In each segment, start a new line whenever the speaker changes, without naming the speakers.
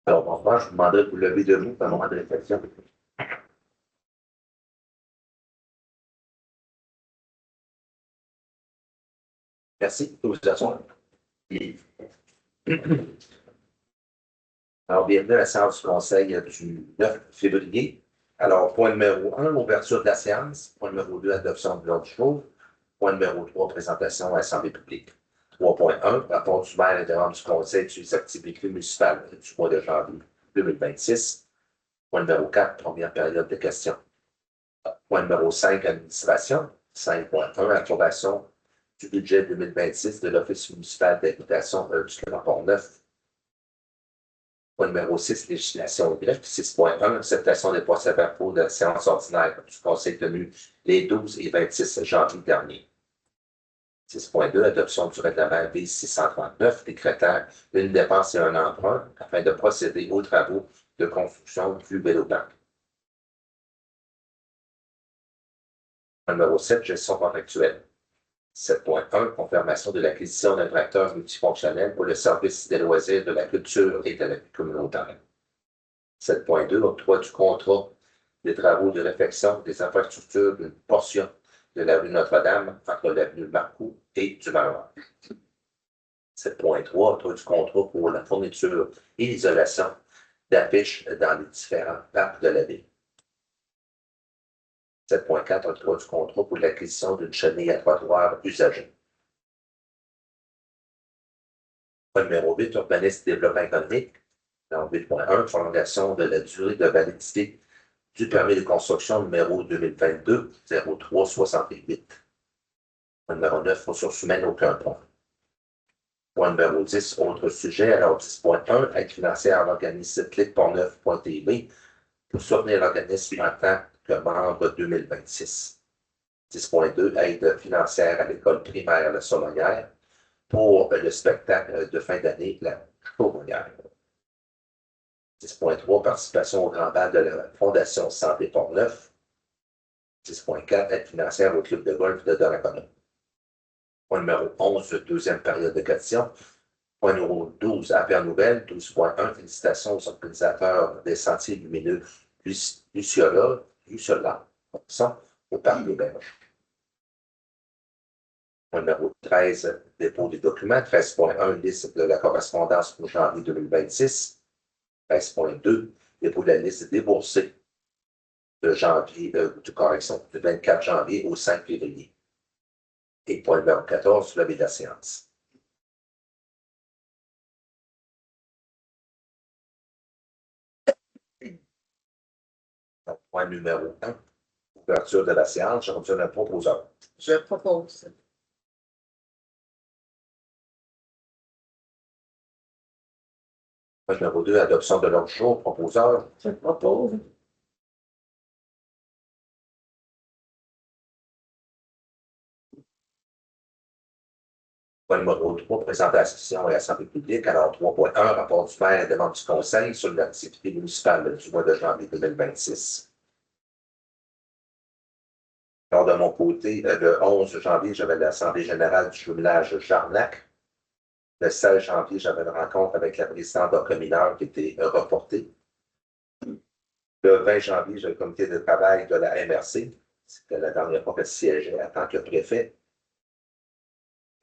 Alors, en revanche, je vous demanderai de vous lever debout pour un moment de réflexion. Merci. Vous vous asseoir. Alors, bienvenue à la séance du Conseil du 9 février. Alors, point numéro 1, ouverture de la séance. Point numéro 2, adoption de l'ordre du jour. Point numéro 3, présentation à l'Assemblée publique. 3.1, rapport du maire et des membres du Conseil sur les activités municipales du mois de janvier 2026. Point numéro 4, première période de questions. Point numéro 5, administration. 5.1, approbation du budget 2026 de l'Office municipal d'habitation du Grand-Port-Neuf. Point numéro 6, législation Y. 6.1, acceptation des procès-verbaux de la séance ordinaire du Conseil tenu les 12 et 26 janvier dernier. 6.2, adoption du règlement V639 décrétant une dépense et un emprunt afin de procéder aux travaux de construction du vélo-banc. Numéro 7, gestion contractuelle. 7.1, confirmation de l'acquisition d'un tracteur multifonctionnel pour le service des loisirs, de la culture et de la vie communautaire. 7.2, octroi du contrat des travaux de réfection des infrastructures d'une portion de l'avenue Notre-Dame entre l'avenue Marcoux et du Manoir. 7.3, octroi du contrat pour la fourniture et l'isolation d'affiches dans les différents parcs de la ville. 7.4, octroi du contrat pour l'acquisition d'une chenille à trottoir usagée. Point numéro 8, urbanisme et développement économique. Dans 8.1, prolongation de la durée de validité du permis de construction numéro 2022-0368. Point numéro 9, ressources humaines, aucun point. Point numéro 10, autre sujet. Alors 10.1, aide financière à l'organisme clic-portneuf.tv pour soutenir l'organisme en tant que membre 2026. 10.2, aide financière à l'école primaire La Saumonière pour le spectacle de fin d'année La Saumonière. 10.3, participation au grand bal de la Fondation Santé Port-Neuf. 10.4, aide financière au club de golf de Donnacona. Point numéro 11, deuxième période de questions. Point numéro 12, affaires nouvelles. 12.1, félicitations aux organisateurs des sentiers lumineux Luciola, au parc des Berges. Point numéro 13, dépôt des documents. 13.1, liste de la correspondance pour janvier 2026. 13.2, dépôt de la liste déboursée de janvier, de correction, du 24 janvier au 5 février. Et point numéro 14, levée de la séance. Donc, point numéro 1, ouverture de la séance. Je reviens à le proposeur.
Je propose.
Point numéro 2, adoption de l'ordre du jour. Proposeur.
Je propose.
Point numéro 3, présentation à l'Assemblée publique. Alors, 3.1, rapport du maire et des membres du Conseil sur l'activité municipale du mois de janvier 2026. Alors, de mon côté, le 11 janvier, j'avais l'Assemblée générale du jumelage Jarnac. Le 16 janvier, j'avais une rencontre avec la présidente d'Ocre mineur qui était reportée. Le 20 janvier, j'ai le comité de travail de la MRC. C'était la dernière fois que je siégeais en tant que préfet.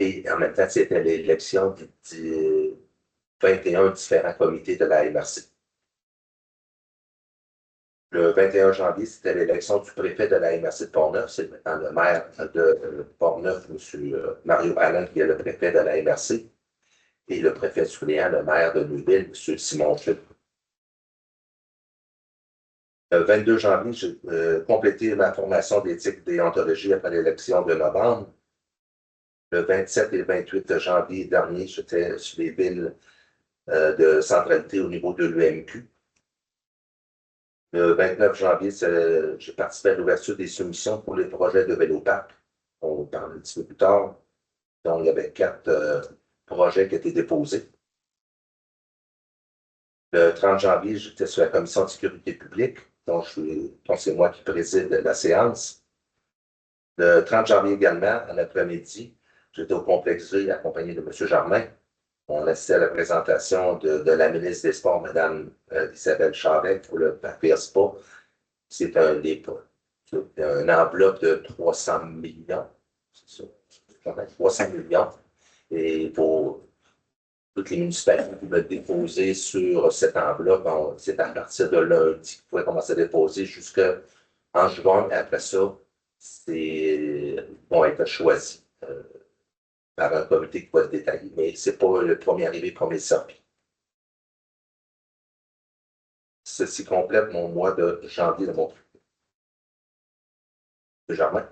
Et en même temps, c'était l'élection de 21 différents comités de la MRC. Le 21 janvier, c'était l'élection du préfet de la MRC de Port-Neuf. C'est maintenant le maire de Port-Neuf, M. Mario Allen, qui est le préfet de la MRC. Et le préfet suppléant, le maire de Neuville, M. Simon Chute. Le 22 janvier, j'ai complété ma formation d'éthique et déontologie après l'élection de novembre. Le 27 et le 28 janvier dernier, j'étais sur les villes de centralité au niveau de l'UMQ. Le 29 janvier, j'ai participé à l'ouverture des soumissions pour les projets de vélo-parc. On va parler un petit peu plus tard. Donc, il y avait 4 projets qui étaient déposés. Le 30 janvier, j'étais sur la commission de sécurité publique. Donc, c'est moi qui préside la séance. Le 30 janvier également, en après-midi, J'étais au complexe G accompagné de M. Germain. On assistait à la présentation de la ministre des Sports, Mme Isabelle Charret, pour le papier spa. C'est une enveloppe de 300 millions. C'est ça, quand même, 300 millions. Et pour toutes les municipalités qui veulent déposer sur cette enveloppe, c'est à partir de lundi qu'ils pourraient commencer à déposer jusqu'en juin. Et après ça, vont être choisis par un comité qui va le détailler. Mais ce n'est pas le premier arrivé, premier servi. Ceci complète mon mois de janvier de mon Germain.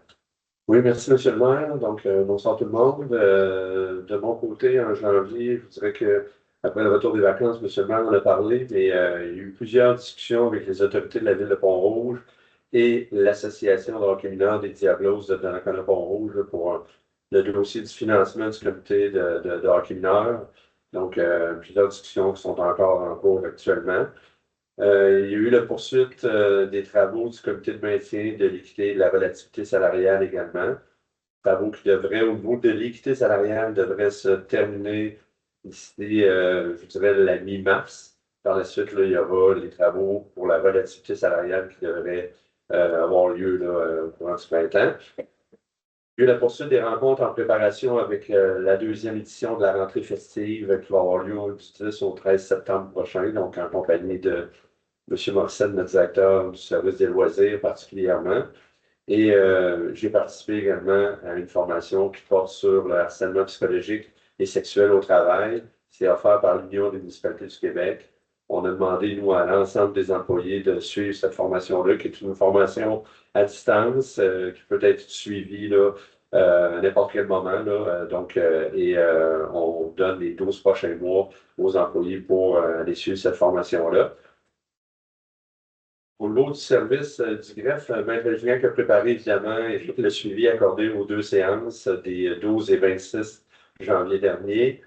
Oui, merci, M. le maire. Donc, bonsoir tout le monde. De mon côté, en janvier, je vous dirais que après le retour des vacances, M. le maire en a parlé, mais il y a eu plusieurs discussions avec les autorités de la ville de Pont-Rouge et l'association de hockey mineur des Diablos de Donnacona-Pont-Rouge pour le dossier du financement du comité de hockey mineur. Donc, plusieurs discussions qui sont encore en cours actuellement. Il y a eu la poursuite des travaux du comité de maintien de l'équité et de la relativité salariale également. Travaux qui devraient, au niveau de l'équité salariale, devraient se terminer d'ici, je dirais, la mi-mars. Par la suite, là, il y aura les travaux pour la relativité salariale qui devraient avoir lieu là, au courant du printemps. Il y a eu la poursuite des rencontres en préparation avec la deuxième édition de la rentrée festive qui va avoir lieu du 10 au 13 septembre prochain, donc en compagnie de M. Morissette, notre directeur du service des loisirs particulièrement. Et j'ai participé également à une formation qui porte sur le harcèlement psychologique et sexuel au travail. C'est offert par l'Union des municipalités du Québec. On a demandé, nous, à l'ensemble des employés de suivre cette formation-là, qui est une formation à distance, qui peut être suivie là, à n'importe quel moment. Là, on donne les 12 prochains mois aux employés pour aller suivre cette formation-là. Au niveau du service du greffe, Maître Julien a préparé évidemment le suivi accordé aux deux séances des 12 et 26 janvier dernier.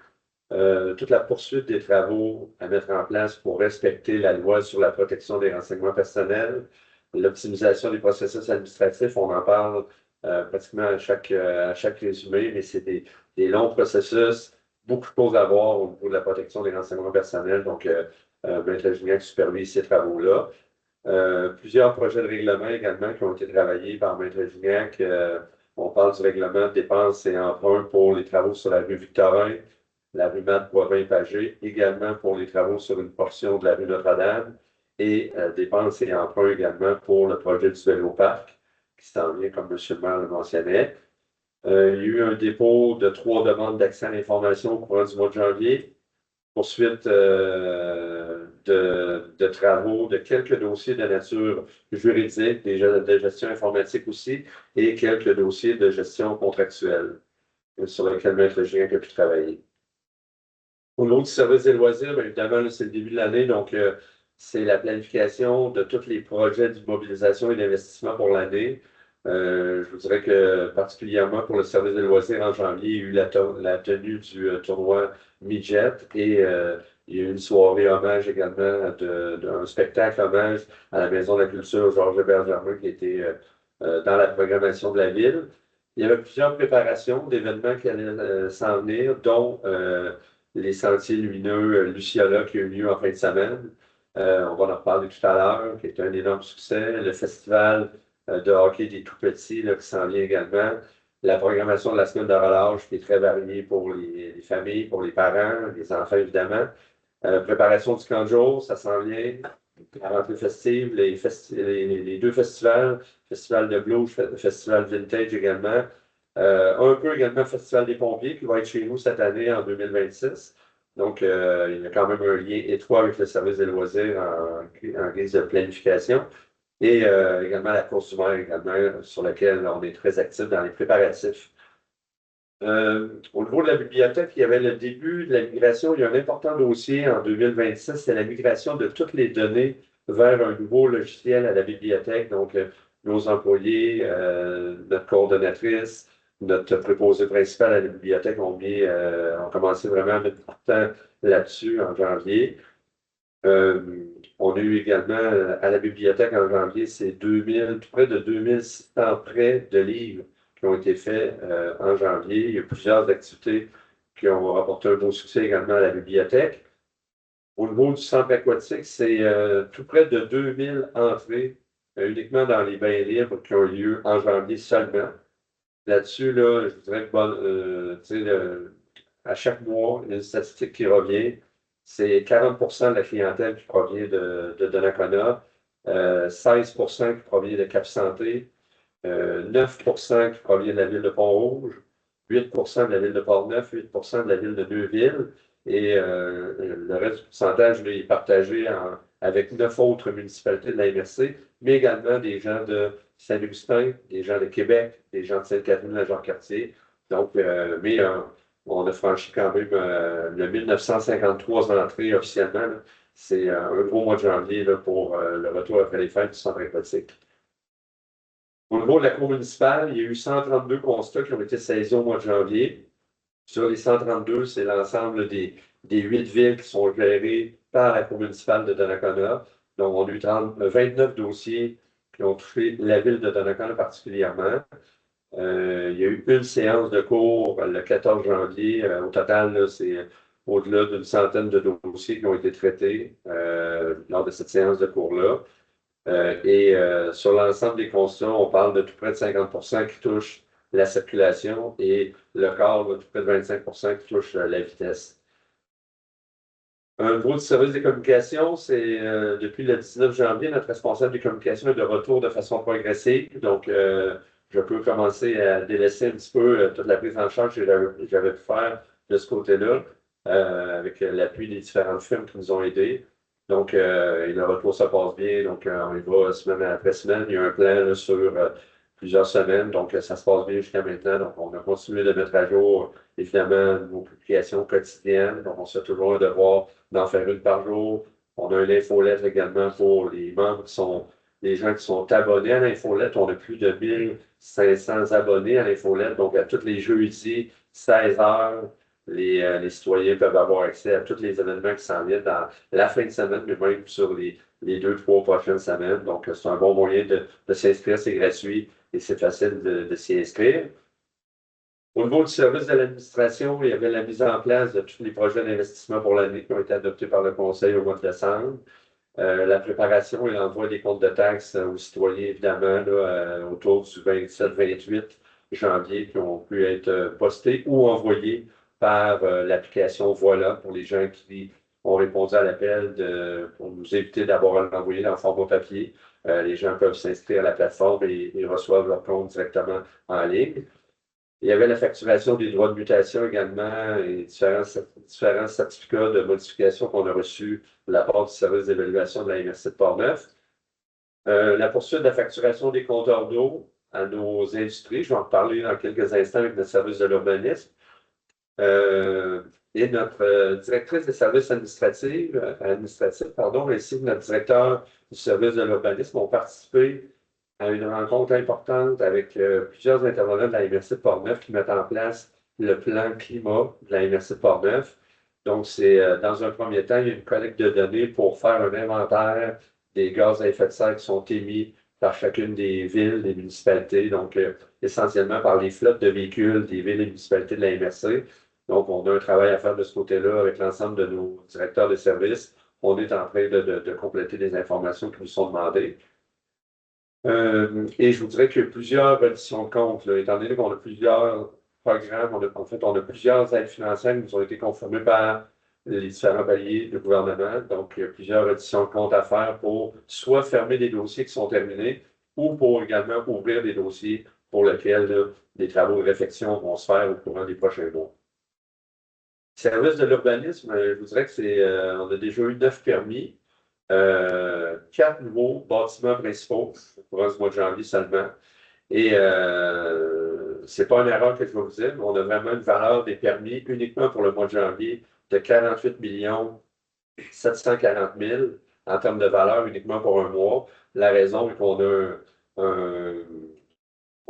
Toute la poursuite des travaux à mettre en place pour respecter la loi sur la protection des renseignements personnels, l'optimisation des processus administratifs, on en parle pratiquement à chaque résumé, mais c'est des longs processus, beaucoup de choses à voir au niveau de la protection des renseignements personnels. Donc, Maître Julien supervise ces travaux-là. Plusieurs projets de règlement également qui ont été travaillés par Maître Gignac. On parle du règlement de dépenses et emprunts pour les travaux sur la rue Victorin, la rue Made-Boivin-Pagé, également pour les travaux sur une portion de la rue Notre-Dame et dépenses et emprunts également pour le projet du vélo-parc qui s'en vient, comme M. le maire le mentionnait. Il y a eu un dépôt de 3 demandes d'accès à l'information au courant du mois de janvier. Poursuite de travaux, de quelques dossiers de nature juridique, de gestion informatique aussi, et quelques dossiers de gestion contractuelle sur lesquels Maître Gien a pu travailler. Au niveau du service des loisirs, bien évidemment, c'est le début de l'année, donc c'est la planification de tous les projets d'immobilisation et d'investissement pour l'année. Je vous dirais que particulièrement pour le service des loisirs en janvier, il y a eu la tenue du tournoi Midget et il y a eu une soirée hommage également d'un spectacle hommage à la Maison de la Culture Georges Bergerman qui était dans la programmation de la ville. Il y avait plusieurs préparations d'événements qui allaient s'en venir, dont les sentiers lumineux Luciola qui a eu lieu en fin de semaine. On va en reparler tout à l'heure, qui est un énorme succès. Le festival de hockey des tout-petits qui s'en vient également. La programmation de la semaine de relâche qui est très variée pour les familles, pour les parents, les enfants évidemment. Préparation du camp de jour, ça s'en vient. La rentrée festive, les deux festivals, Festival de Blues, Festival Vintage également. Un peu également le Festival des pompiers qui va être chez nous cette année en 2026. Donc, il y a quand même un lien étroit avec le service des loisirs en guise de planification. Et également la course du maire également, sur laquelle on est très actif dans les préparatifs. Au niveau de la bibliothèque, il y avait le début de la migration. Il y a un important dossier en 2026, c'est la migration de toutes les données vers un nouveau logiciel à la bibliothèque. Donc, nos employés, notre coordonnatrice, notre préposé principal à la bibliothèque ont commencé vraiment à mettre du temps là-dessus en janvier. On a eu également à la bibliothèque en janvier, c'est tout près de 2600 prêts de livres qui ont été faits en janvier. Il y a plusieurs activités qui ont rapporté un beau succès également à la bibliothèque. Au niveau du centre aquatique, c'est tout près de 2000 entrées uniquement dans les bains libres qui ont eu lieu en janvier seulement. Là-dessus, là, je voudrais que à chaque mois, il y a une statistique qui revient. C'est 40% de la clientèle qui provient de Donnacona, 16% qui provient de Cap-Santé, 9% qui provient de la ville de Pont-Rouge, 8% de la ville de Port-Neuf, 8% de la ville de Neuville. Et le reste du pourcentage là, est partagé avec 9 autres municipalités de la MRC, mais également des gens de Saint-Augustin, des gens de Québec, des gens de Sainte-Catherine, la Jean-Cartier. Donc, on a franchi quand même le 1953 entrées officiellement. C'est un gros mois de janvier là, pour le retour après les fêtes du centre aquatique. Au niveau de la cour municipale, il y a eu 132 constats qui ont été saisis au mois de janvier. Sur les 132, c'est l'ensemble des 8 villes qui sont gérées par la cour municipale de Donnacona. Donc, on a eu 29 dossiers qui ont touché la ville de Donnacona particulièrement. Il y a eu une séance de cours le 14 janvier. Au total, c'est au-delà d'une centaine de dossiers qui ont été traités lors de cette séance de cours-là. Sur l'ensemble des constats, on parle de tout près de 50% qui touchent la circulation et le quart de tout près de 25% qui touchent la vitesse. Un gros du service des communications, c'est depuis le 19 janvier, notre responsable des communications est de retour de façon progressive. Donc, je peux commencer à délaisser un petit peu toute la prise en charge que j'avais pu faire de ce côté-là, avec l'appui des différentes firmes qui nous ont aidés. Donc, le retour se passe bien. Donc, on y va semaine après semaine. Il y a un plan là, sur plusieurs semaines. Donc, ça se passe bien jusqu'à maintenant. Donc, on a continué de mettre à jour, évidemment, nos publications quotidiennes. Donc, on se fait toujours un devoir d'en faire une par jour. On a une infolettre également pour les membres qui sont, les gens qui sont abonnés à l'infolettre. On a plus de 1500 abonnés à l'infolettre. Donc, à tous les jeudis, 16 heures, les citoyens peuvent avoir accès à tous les événements qui s'en viennent dans la fin de semaine, mais même sur les 2-3 prochaines semaines. Donc, c'est un bon moyen de s'inscrire. C'est gratuit et c'est facile de s'y inscrire. Au niveau du service de l'administration, il y avait la mise en place de tous les projets d'investissement pour l'année qui ont été adoptés par le Conseil au mois de décembre. La préparation et l'envoi des comptes de taxes aux citoyens, évidemment, là, autour du 27-28 janvier, qui ont pu être postés ou envoyés par l'application Voilà pour les gens qui ont répondu à l'appel pour nous éviter d'avoir à l'envoyer dans le format papier. Les gens peuvent s'inscrire à la plateforme et reçoivent leur compte directement en ligne. Il y avait la facturation des droits de mutation également et différents certificats de modification qu'on a reçus de la part du service d'évaluation de la MRC de Port-Neuf. La poursuite de la facturation des compteurs d'eau à nos industries. Je vais en reparler dans quelques instants avec notre service de l'urbanisme. Et notre directrice des services administratifs, ainsi que notre directeur du service de l'urbanisme ont participé à une rencontre importante avec plusieurs intervenants de la MRC de Port-Neuf qui mettent en place le plan climat de la MRC de Port-Neuf. Donc, c'est dans un premier temps, il y a une collecte de données pour faire un inventaire des gaz à effet de serre qui sont émis par chacune des villes, des municipalités, donc essentiellement par les flottes de véhicules des villes et municipalités de la MRC. Donc, on a un travail à faire de ce côté-là avec l'ensemble de nos directeurs de services. On est en train de compléter les informations qui nous sont demandées. Et je vous dirais qu'il y a plusieurs redditions de comptes, là, étant donné qu'on a plusieurs programmes, on a plusieurs aides financières qui nous ont été confirmées par les différents paliers de gouvernement. Donc, il y a plusieurs redditions de comptes à faire pour soit fermer des dossiers qui sont terminés ou pour également ouvrir des dossiers pour lesquels là, des travaux de réflexion vont se faire au courant des prochains mois. Service de l'urbanisme, je vous dirais que on a déjà eu 9 permis. 4 nouveaux bâtiments principaux au courant du mois de janvier seulement. Et c'est pas une erreur que je vais vous dire, mais on a vraiment une valeur des permis uniquement pour le mois de janvier de 48 740 000 en termes de valeur uniquement pour un mois. La raison est qu'on a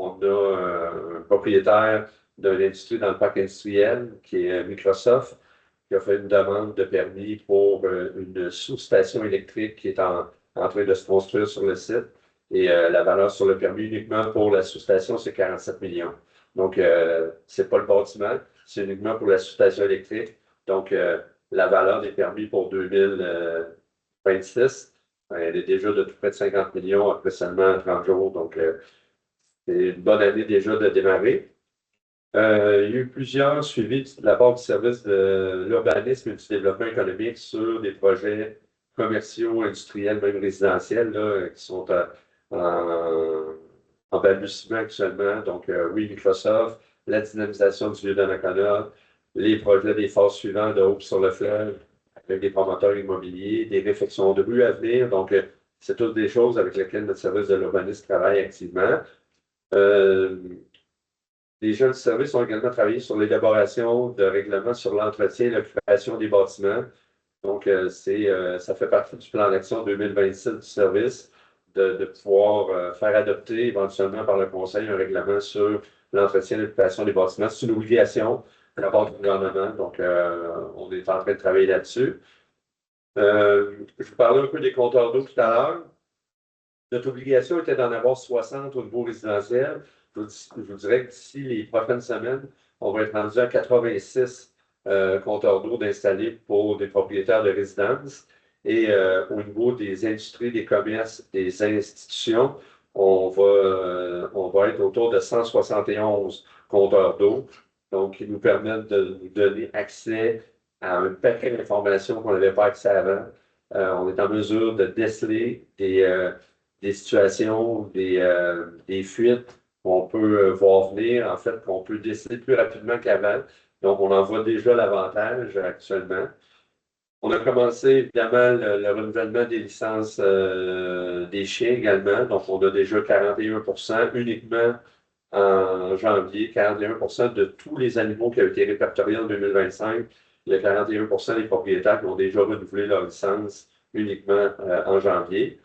un propriétaire d'une industrie dans le parc industriel qui est Microsoft, qui a fait une demande de permis pour une sous-station électrique qui est en train de se construire sur le site. Et la valeur sur le permis uniquement pour la sous-station, c'est 47 millions. Donc, ce n'est pas le bâtiment, c'est uniquement pour la sous-station électrique. Donc, la valeur des permis pour 2026, elle est déjà de tout près de 50 millions après seulement 30 jours. Donc, c'est une bonne année déjà de démarrer. Il y a eu plusieurs suivis de la part du service de l'urbanisme et du développement économique sur des projets commerciaux, industriels, même résidentiels, là, qui sont en balbutiement actuellement. Donc, oui, Microsoft, la dynamisation du lieu d'Anacona, les projets des phases suivantes de Hope sur le fleuve avec des promoteurs immobiliers, des réflexions de rue à venir. Donc, c'est toutes des choses avec lesquelles notre service de l'urbanisme travaille activement. Les gens du service ont également travaillé sur l'élaboration de règlements sur l'entretien et l'occupation des bâtiments. Donc, ça fait partie du plan d'action 2026 du service de pouvoir faire adopter éventuellement par le Conseil un règlement sur l'entretien et l'occupation des bâtiments. C'est une obligation de la part du gouvernement. Donc, on est en train de travailler là-dessus. Je vous parlais un peu des compteurs d'eau tout à l'heure. Notre obligation était d'en avoir 60 au niveau résidentiel. Je vous dirais que d'ici les prochaines semaines, on va être rendu à 86 compteurs d'eau d'installer pour des propriétaires de résidences. Et au niveau des industries, des commerces, des institutions, on va être autour de 171 compteurs d'eau. Donc, qui nous permettent de nous donner accès à un paquet d'informations qu'on n'avait pas accès avant. On est en mesure de déceler des situations, des fuites qu'on peut voir venir, en fait, qu'on peut décider plus rapidement qu'avant. Donc, on en voit déjà l'avantage actuellement. On a commencé, évidemment, le renouvellement des licences des chiens également. Donc, on a déjà 41% uniquement en janvier, 41% de tous les animaux qui ont été répertoriés en 2025. Il y a 41% des propriétaires qui ont déjà renouvelé leur licence uniquement en janvier.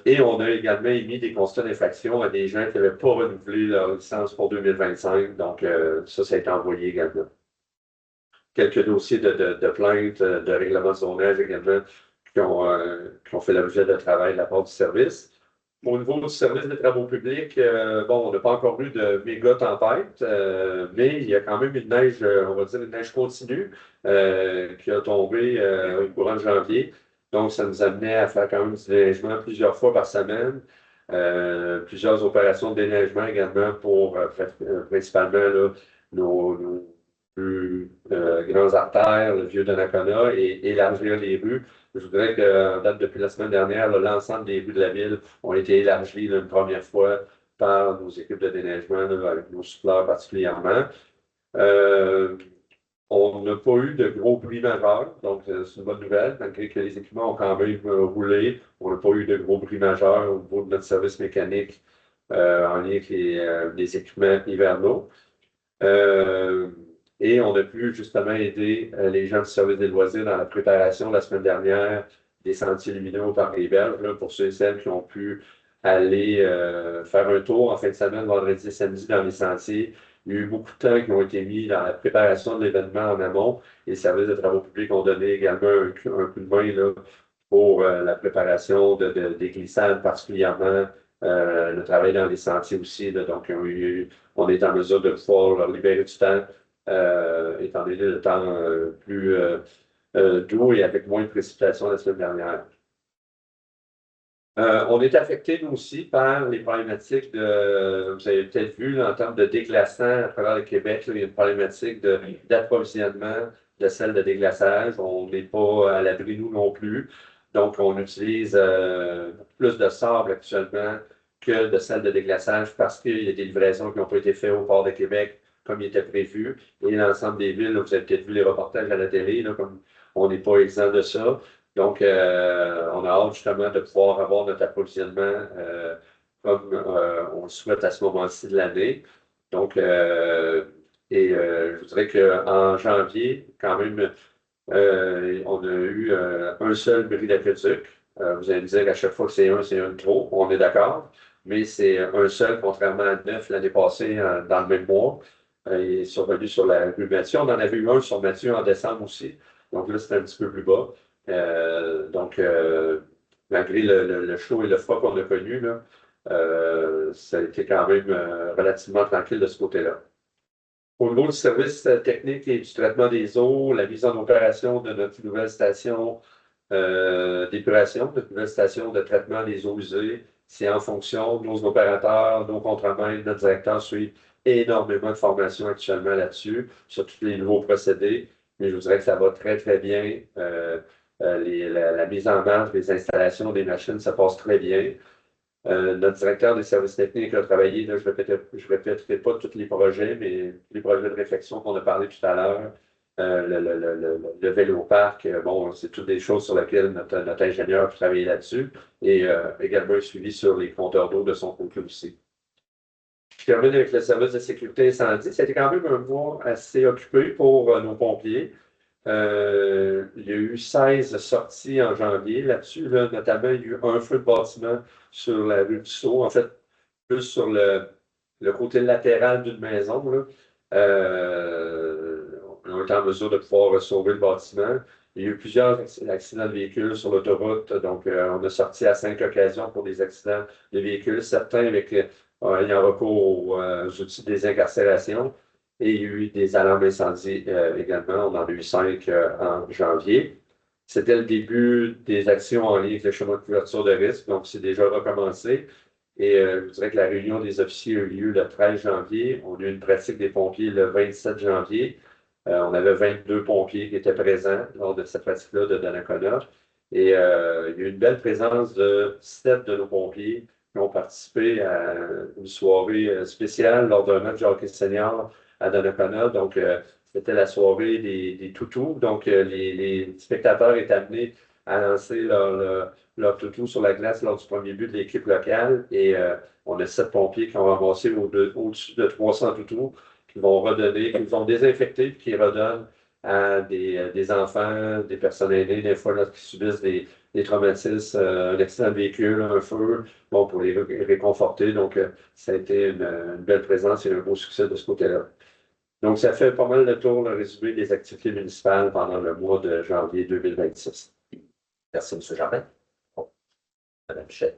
Et on a également émis des constats d'infraction à des gens qui n'avaient pas renouvelé leur licence pour 2025. Donc, ça a été envoyé également. Quelques dossiers de plaintes, de règlement de zonage également qui ont fait l'objet de travail de la part du service. Au niveau du service des travaux publics, bon, on n'a pas encore eu de méga tempête, mais il y a quand même une neige, on va dire une neige continue qui a tombé au courant de janvier. Donc, ça nous amenait à faire quand même du déneigement plusieurs fois par semaine. Plusieurs opérations de déneigement également pour principalement là, nos plus grandes artères, le vieux Donnacona et élargir les rues. Je voudrais qu'en date depuis la semaine dernière, l'ensemble des rues de la ville ont été élargies une première fois par nos équipes de déneigement, là, avec nos souffleurs particulièrement. On n'a pas eu de gros bruits majeurs, donc c'est une bonne nouvelle, malgré que les équipements ont quand même roulé. On n'a pas eu de gros bruits majeurs au niveau de notre service mécanique en lien avec les équipements hivernaux. Et on a pu justement aider les gens du service des loisirs dans la préparation la semaine dernière des sentiers lumineux au Parc des Berges, là, pour ceux et celles qui ont pu aller faire un tour en fin de semaine, vendredi et samedi dans les sentiers. Il y a eu beaucoup de temps qui ont été mis dans la préparation de l'événement en amont et les services de travaux publics ont donné également un coup de main là, pour la préparation des glissades particulièrement, le travail dans les sentiers aussi. Là, donc, on est en mesure de pouvoir leur libérer du temps, étant donné le temps plus doux et avec moins de précipitations la semaine dernière. On est affecté, nous aussi, par les problématiques vous avez peut-être vu, là, en termes de déglaçant à travers le Québec, là, il y a une problématique d'approvisionnement de sel de déglaçage. On n'est pas à l'abri, nous non plus. Donc, on utilise plus de sable actuellement que de sel de déglaçage parce qu'il y a des livraisons qui n'ont pas été faites au port de Québec comme il était prévu. Et l'ensemble des villes, là, vous avez peut-être vu les reportages à la télé, là, comme on n'est pas exempt de ça. Donc, on a hâte justement de pouvoir avoir notre approvisionnement comme on le souhaite à ce moment-ci de l'année. Donc, je vous dirais qu'en janvier, quand même, on a eu un seul bris d'aqueduc. Vous allez me dire à chaque fois que c'est un de trop, on est d'accord, mais c'est un seul, contrairement à 9 l'année passée dans le même mois. Il est survenu sur la rue Mathieu. On en avait eu un sur Mathieu en décembre aussi. Donc là, c'était un petit peu plus bas. Donc, malgré le chaud et le froid qu'on a connu, là, ça a été quand même relativement tranquille de ce côté-là. Au niveau du service technique et du traitement des eaux, la mise en opération de notre nouvelle station d'épuration, notre nouvelle station de traitement des eaux usées, c'est en fonction de nos opérateurs, nos contremaîtres, notre directeur suit énormément de formations actuellement là-dessus, sur tous les nouveaux procédés, mais je vous dirais que ça va très, très bien. La mise en marche des installations des machines, ça passe très bien. Notre directeur des services techniques a travaillé, là, je ne répéterai pas tous les projets, mais les projets de réflexion qu'on a parlé tout à l'heure, le vélo-parc, bon, c'est toutes des choses sur lesquelles notre ingénieur a travaillé là-dessus et également un suivi sur les compteurs d'eau de son côté aussi. Je termine avec le service de sécurité incendie. C'était quand même un mois assez occupé pour nos pompiers. Il y a eu 16 sorties en janvier là-dessus. Là, notamment, il y a eu un feu de bâtiment sur la rue du Sceau, en fait, plus sur le côté latéral d'une maison. Là. On a été en mesure de pouvoir sauver le bâtiment. Il y a eu plusieurs accidents de véhicules sur l'autoroute, donc on a sorti à 5 occasions pour des accidents de véhicules, certains avec ayant recours aux outils de désincarcération. Et il y a eu des alarmes incendie également. On en a eu 5 en janvier. C'était le début des actions en lien avec le chemin de couverture de risque, donc c'est déjà recommencé. Et je dirais que la réunion des officiers a eu lieu le 13 janvier. On a eu une pratique des pompiers le 27 janvier. On avait 22 pompiers qui étaient présents lors de cette pratique-là de Donnacona. Et il y a eu une belle présence de 7 de nos pompiers qui ont participé à une soirée spéciale lors d'un match de hockey senior à Donnacona. Donc, c'était la soirée des toutous. Donc, les spectateurs étaient amenés à lancer leur toutou sur la glace lors du premier but de l'équipe locale. Et on a 7 pompiers qui ont ramassé au-dessus de 300 toutous qui vont redonner, qui vont désinfecter, puis qui redonnent à des enfants, des personnes aînées, des fois là, qui subissent des traumatismes, un accident de véhicule, un feu, bon, pour les réconforter. Donc, ça a été une belle présence et un beau succès de ce côté-là. Donc, ça fait pas mal le tour, le résumé des activités municipales pendant le mois de janvier 2026.
Merci, M. Jardin. Bon. Mme Michel.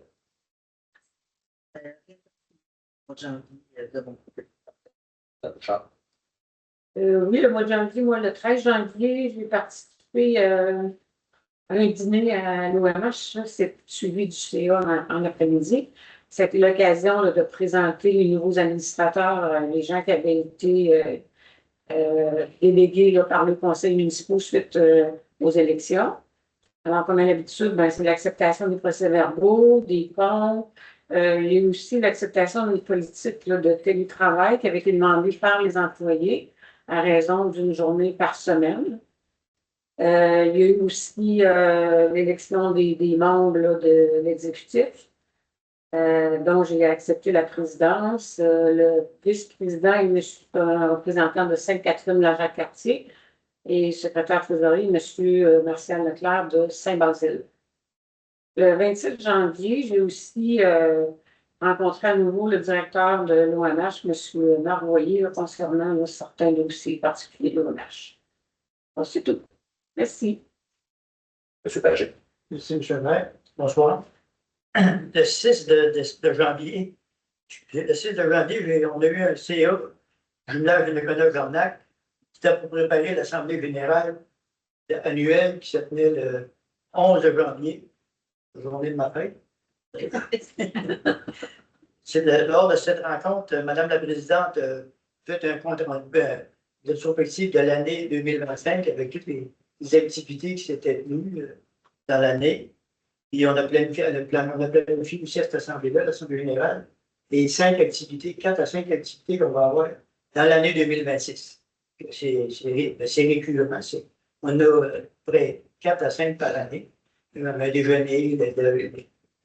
Oui, le mois de janvier, moi, le 13 janvier, j'ai participé à un dîner à l'OMH. C'est suivi du CA en après-midi. C'était l'occasion là, de présenter les nouveaux administrateurs, les gens qui avaient été délégués là, par le conseil municipal suite aux élections. Alors, comme à l'habitude, ben, c'est l'acceptation des procès-verbaux, des comptes. Il y a aussi l'acceptation des politiques là, de télétravail qui avait été demandée par les employés à raison d'une journée par semaine. Il y a eu aussi l'élection des membres là, de l'exécutif, dont j'ai accepté la présidence. Le vice-président est un représentant de Sainte-Catherine-la-Jacques-Cartier et secrétaire trésorier, M. Martial Leclerc de Saint-Basile. Le 27 janvier, j'ai aussi rencontré à nouveau le directeur de l'ONH, M. Marvoyer, concernant certains dossiers particuliers de l'ONH. C'est tout. Merci.
M. Pagé.
Merci, M. le maire. Bonsoir. Le 6 de janvier, on a eu un CA, jumelage de Donnacona-Jarnac, c'était pour préparer l'Assemblée générale annuelle qui se tenait le 11 janvier, la journée de ma fête. Lors de cette rencontre, Mme la Présidente a fait un compte rendu rétrospectif de l'année 2025 avec toutes les activités qui s'étaient tenues dans l'année. Et on a planifié aussi à cette assemblée-là, l'Assemblée générale, les 4 à 5 activités qu'on va avoir dans l'année 2026. C'est récurrent. On a près 4 à 5 par année. Un déjeuner,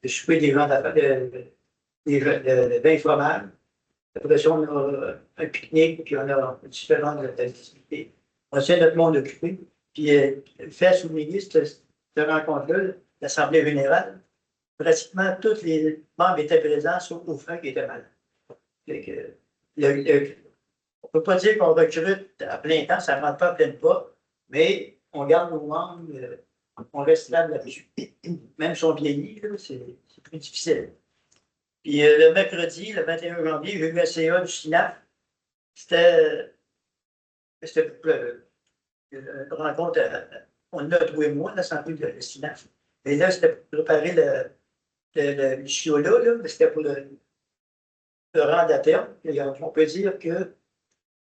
le souper des gens d'affaires, de vin fromage. Après ça, on a un pique-nique, puis on a différentes activités. On essaie notre monde occupé. Puis, fait souligner cette rencontre-là, l'Assemblée générale, pratiquement tous les membres étaient présents, sauf Oufran qui était malade. On ne peut pas dire qu'on recrute à plein temps, ça ne rentre pas à plein pas, mais on garde nos membres on reste stable là-dessus. Même si on vieillit, là, c'est plus difficile. Puis le mercredi, le 21 janvier, j'ai eu un CA du SINAF. C'était une rencontre, on a tous les mois, la santé de le SINAF. Et là, c'était pour préparer le CIOLA, là, mais c'était pour le rendre à terme. Et on peut dire que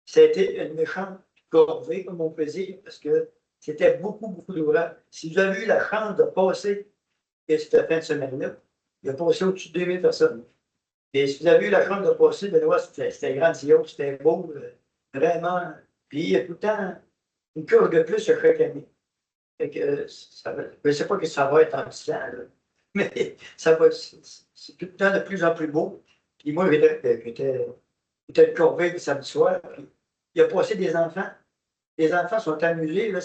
ça a été une méchante corvée, comme on peut dire, parce que c'était beaucoup, beaucoup d'ouvrages. Si vous avez eu la chance de passer cette fin de semaine-là, il a passé au-dessus de 2000 personnes. Et si vous avez eu la chance de passer, Benoît, c'était grandiose, c'était beau, vraiment. Puis il y a tout le temps une courbe de plus chaque année. Fait que je ne sais pas que ça va être en 10 ans, là, mais c'est tout le temps de plus en plus beau. Puis moi, j'étais de Corbeil le samedi soir. Puis il y a passé des enfants. Les enfants sont amusés. Là,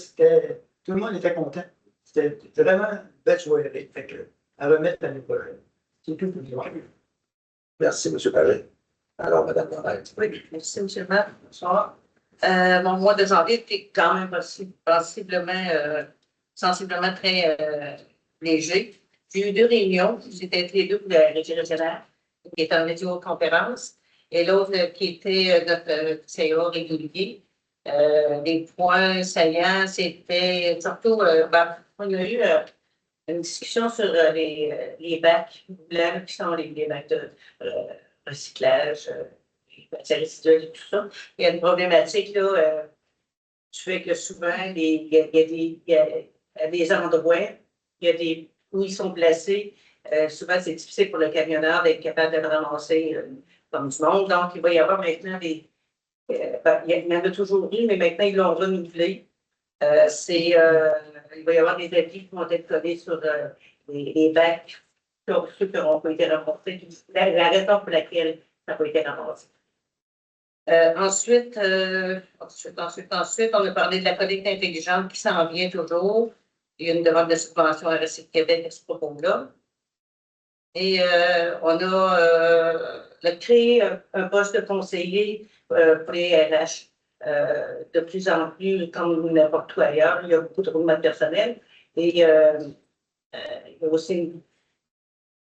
tout le monde était content. C'était vraiment une belle soirée. Fait que, à remettre l'année prochaine. C'est tout pour moi.
Merci, M. Paget. Alors, Mme Laurette.
Oui, merci, M. le maire. Bonsoir. Mon mois de janvier était quand même sensiblement très léger. J'ai eu 2 réunions. C'était les 2 pour la régie régionale, qui est en vidéoconférence, et l'autre qui était notre CA régulier. Les points saillants, c'était surtout, il y a eu une discussion sur les bacs blancs, qui sont les bacs de recyclage, les matières résiduelles et tout ça. Il y a une problématique là, du fait que souvent, il y a des endroits, où ils sont placés. Souvent, c'est difficile pour le camionneur d'être capable de le ramasser comme du monde. Donc, il va y avoir maintenant il y en a toujours eu, mais maintenant, ils l'ont renouvelé. Il va y avoir des avis qui vont être collés sur les bacs, sur ceux qui n'auront pas été ramassés. La raison pour laquelle ça n'a pas été ramassé. Ensuite, on a parlé de la collecte intelligente qui s'en vient toujours. Il y a une demande de subvention à Recyc Québec à ce propos-là. Et on a créé un poste de conseiller pour les RH. De plus en plus, comme n'importe où ailleurs, il y a beaucoup de roulement personnel. Et il y a aussi une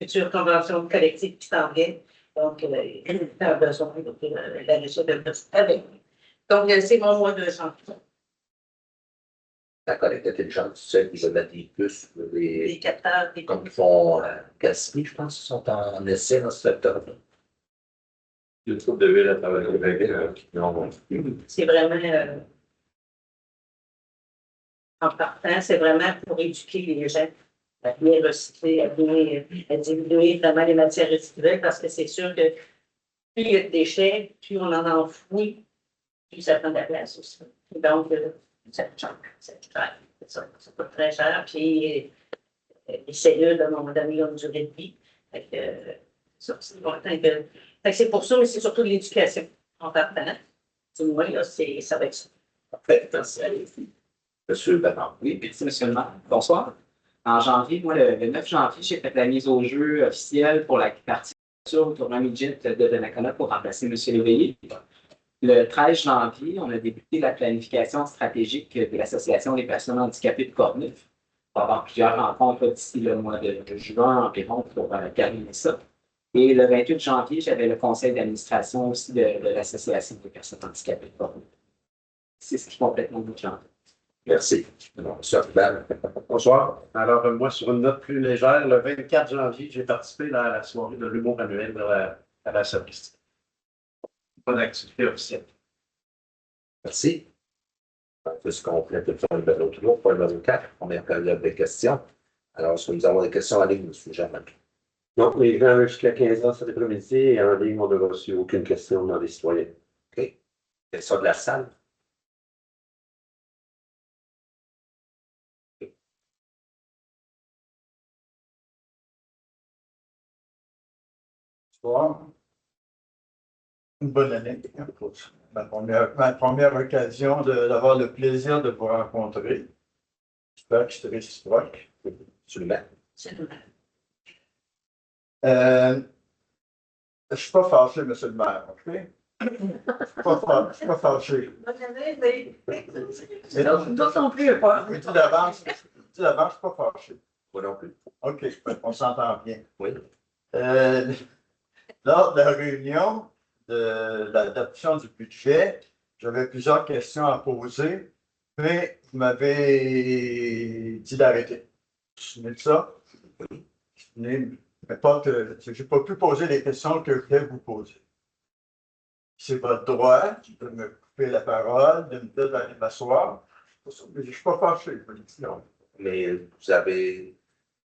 future convention collective qui s'en vient. Donc, il y a besoin de la région de avec. Donc, c'est mon mois de janvier.
La collecte intelligente, c'est celle qui va mettre des puces,
Les capteurs,
comme ils font Gaspé, je pense, sont en essai dans ce secteur-là.
Il y a une couple de villes à travers le Québec qui ont.
C'est vraiment, en partant, c'est vraiment pour éduquer les gens à bien recycler, à diminuer vraiment les matières résiduelles, parce que c'est sûr que plus il y a de déchets, plus on en enfouit, plus ça prend de la place aussi. Et donc, ça coûte cher. Ça coûte très cher. Puis, les cellules, à un moment donné, ont une durée de vie. C'est important que. C'est pour ça, mais c'est surtout de l'éducation en partant. Du moins, là, ça va être ça.
Parfait, merci. Monsieur Bernard.
Oui, merci, monsieur le maire. Bonsoir. En janvier, moi, le 9 janvier, j'ai fait la mise au jeu officielle pour la partie au tournoi midget de Donnacona pour remplacer M. Léveillé. Le 13 janvier, on a débuté la planification stratégique de l'Association des personnes handicapées de Portneuf. On va avoir plusieurs rencontres d'ici le mois de juin environ pour terminer ça. Et le 28 janvier, j'avais le conseil d'administration aussi de l'Association des personnes handicapées de Portneuf. C'est ce qui complète mon janvier.
Merci. Alors, M. Archibald.
Bonsoir. Alors, moi, sur une note plus légère, le 24 janvier, j'ai participé à la soirée de l'humour annuel à la Sacristie. Pas d'activité officielle.
Merci. On peut se compléter le numéro 3, point numéro 4, première période de questions. Alors, est-ce que nous avons des questions en ligne, M. Germain?
Donc, les gens jusqu'à 15 ans cet après-midi et en ligne, on n'a reçu aucune question dans les citoyens.
OK. Question de la salle?
Bonsoir. Une bonne année. Ma première occasion d'avoir le plaisir de vous rencontrer. J'espère que je serai réciproque.
Absolument.
Je ne suis pas fâché, monsieur le maire, OK? Je ne suis pas fâché.
D'autres non plus, pas.
Oui, tout d'avance, dis d'avant, je ne suis pas fâché.
Moi non plus.
OK, on s'entend bien.
Oui.
Lors de la réunion de l'adoption du budget, j'avais plusieurs questions à poser, mais vous m'avez dit d'arrêter. Vous vous souvenez de ça?
Oui.
Mais pas que je n'ai pas pu poser les questions que je voulais vous poser. C'est votre droit de me couper la parole, de me dire d'aller m'asseoir. Je ne suis pas fâché, je vous le dis.
Mais vous avez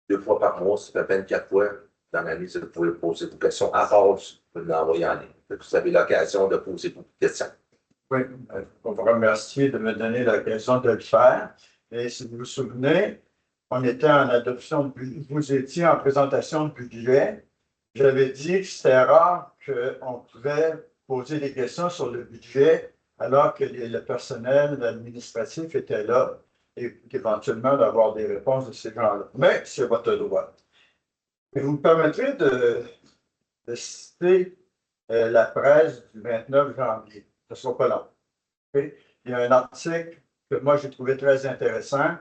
2 fois par mois, ça fait 24 fois dans l'année, vous pouvez poser vos questions à part, vous pouvez l'envoyer en ligne. Vous avez l'occasion de poser beaucoup de questions.
Oui, on vous remercie de me donner l'occasion de le faire. Et si vous vous souvenez, on était en adoption de budget, vous étiez en présentation de budget. J'avais dit que c'était rare qu'on pouvait poser des questions sur le budget alors que le personnel administratif était là et éventuellement d'avoir des réponses de ces gens-là. Mais c'est votre droit. Et vous me permettrez de citer la presse du 29 janvier. Ce ne sera pas long. Okay? Il y a un article que moi j'ai trouvé très intéressant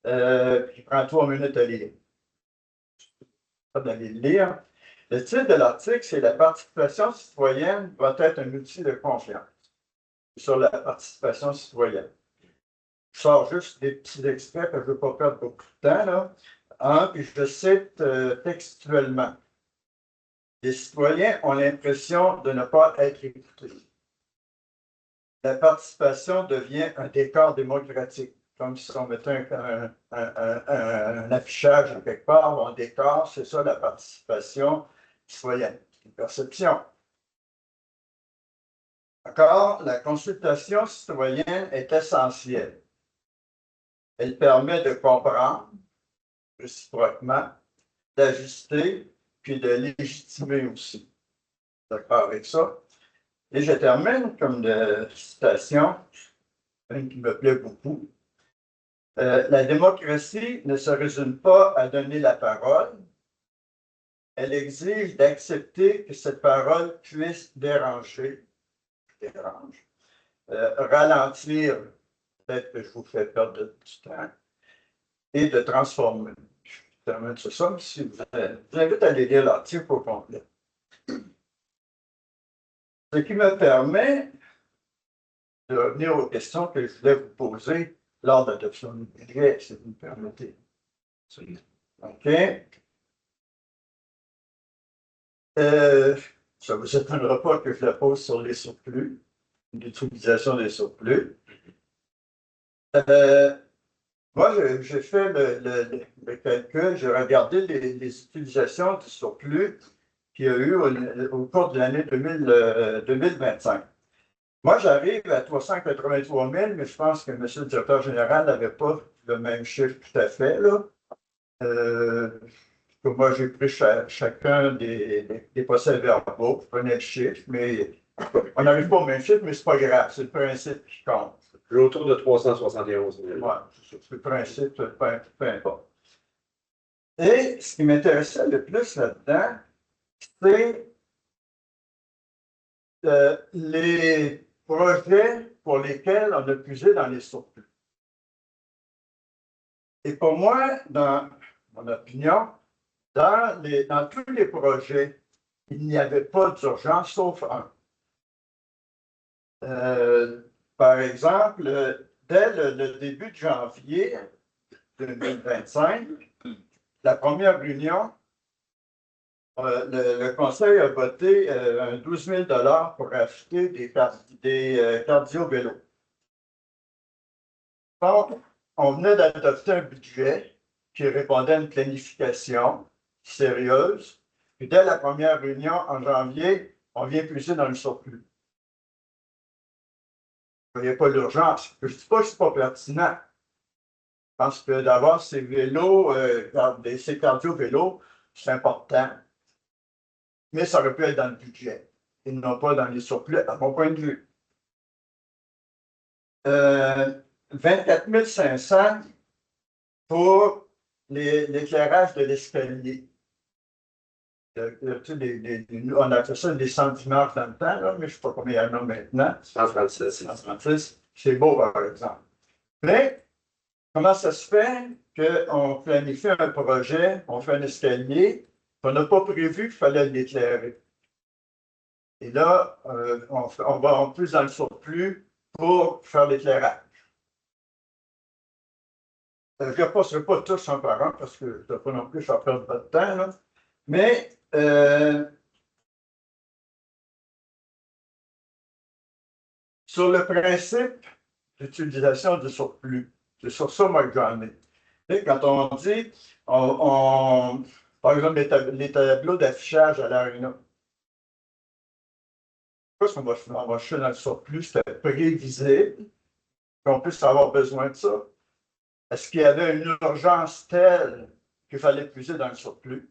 qui prend 3 minutes à lire. Pas d'aller le lire. Le titre de l'article, c'est La participation citoyenne doit être un outil de confiance. Sur la participation citoyenne. Je sors juste des petits extraits, parce que je ne veux pas perdre beaucoup de temps, là. Puis je cite textuellement. Les citoyens ont l'impression de ne pas être écoutés. La participation devient un décor démocratique. Comme si on mettait un affichage quelque part ou un décor, c'est ça la participation citoyenne. Une perception. Encore, la consultation citoyenne est essentielle. Elle permet de comprendre réciproquement, d'ajuster, puis de légitimer aussi. D'accord avec ça? Et je termine comme de citation, une qui me plaît beaucoup. La démocratie ne se résume pas à donner la parole. Elle exige d'accepter que cette parole puisse déranger, ralentir, peut-être que je vous fais perdre du temps, et de transformer. Je termine sur ça, mais si vous invite à aller lire l'article au complet. Ce qui me permet de revenir aux questions que je voulais vous poser lors de l'adoption du budget, si vous me permettez. OK. Ça ne vous étonnera pas que je la pose sur les surplus, l'utilisation des surplus. Moi, j'ai fait le calcul, j'ai regardé les utilisations du surplus qu'il y a eu au cours de l'année 2025. Moi, j'arrive à 383 000, mais je pense que M. le directeur général n'avait pas le même chiffre tout à fait, là. Moi, j'ai pris chacun des procès-verbaux, je prenais le chiffre, mais on n'arrive pas au même chiffre, mais ce n'est pas grave, c'est le principe qui compte.
Autour de 371 000.
Oui, c'est le principe, peu importe. Et ce qui m'intéressait le plus là-dedans, c'est les projets pour lesquels on a puisé dans les surplus. Et pour moi, dans mon opinion, dans tous les projets, il n'y avait pas d'urgence sauf un. Par exemple, dès le début de janvier 2025, la première réunion, le Conseil a voté 12 000 $ pour acheter des cardio-vélos. Donc, on venait d'adopter un budget qui répondait à une planification sérieuse. Puis dès la première réunion en janvier, on vient puiser dans le surplus. Il n'y a pas d'urgence. Je ne dis pas que ce n'est pas pertinent. Je pense que d'avoir ces vélos, ces cardio-vélos, c'est important. Mais ça aurait pu être dans le budget et non pas dans les surplus, à mon point de vue. 24 500 pour l'éclairage de l'escalier. On a fait ça des 110 marques dans le temps, là, mais je ne sais pas combien il y en a maintenant.
136.
136, c'est beau, par exemple. Mais, comment ça se fait qu'on planifie un projet, on fait un escalier, on n'a pas prévu qu'il fallait l'éclairer. Et là, on va en plus dans le surplus pour faire l'éclairage. Je ne passerai pas tous un par un parce que je ne dois pas non plus faire perdre votre temps, là. Mais sur le principe d'utilisation du surplus, c'est sur ça, moi, que j'en ai. Et quand on dit, par exemple, les tableaux d'affichage à l'aréna, parce qu'on va chercher dans le surplus, c'était prévisible qu'on puisse avoir besoin de ça. Est-ce qu'il y avait une urgence telle qu'il fallait puiser dans le surplus?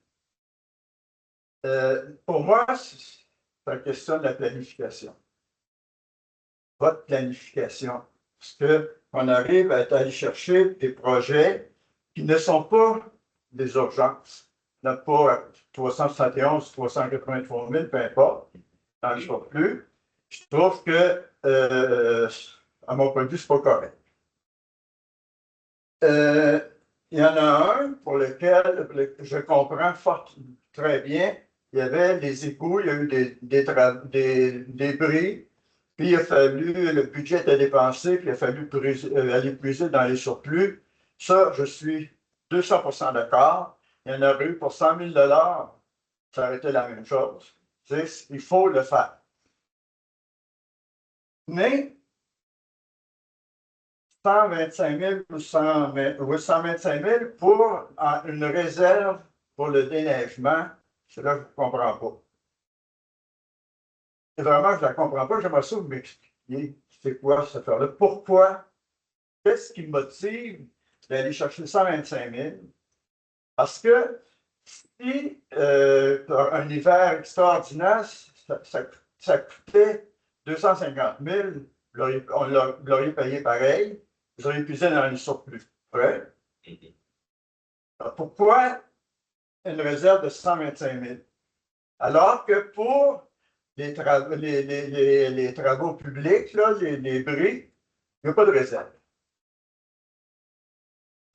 Pour moi, c'est la question de la planification. Votre planification. Parce qu'on arrive à aller chercher des projets qui ne sont pas des urgences. Là, pas 371, 383 000, peu importe, dans le surplus. Je trouve que, à mon point de vue, ce n'est pas correct. Il y en a un pour lequel je comprends très bien. Il y avait les égouts, il y a eu des bris, puis il a fallu, le budget était dépensé, puis il a fallu aller puiser dans les surplus. Ça, je suis 200% d'accord. Il y en aurait eu pour 100 000 $, ça aurait été la même chose. Il faut le faire. Mais 125 000 ou 125 000 pour une réserve pour le déneigement, c'est là que je ne comprends pas. Et vraiment, je ne la comprends pas. J'aimerais ça vous m'expliquer c'est quoi cette affaire-là. Pourquoi? Qu'est-ce qui me motive d'aller chercher 125 000? Parce que si un hiver extraordinaire, ça coûtait 250 000, vous l'auriez payé pareil, vous auriez puisé dans le surplus. Ouais. Alors, pourquoi une réserve de 125 000? Alors que pour les travaux publics, là, les bris, il n'y a pas de réserve.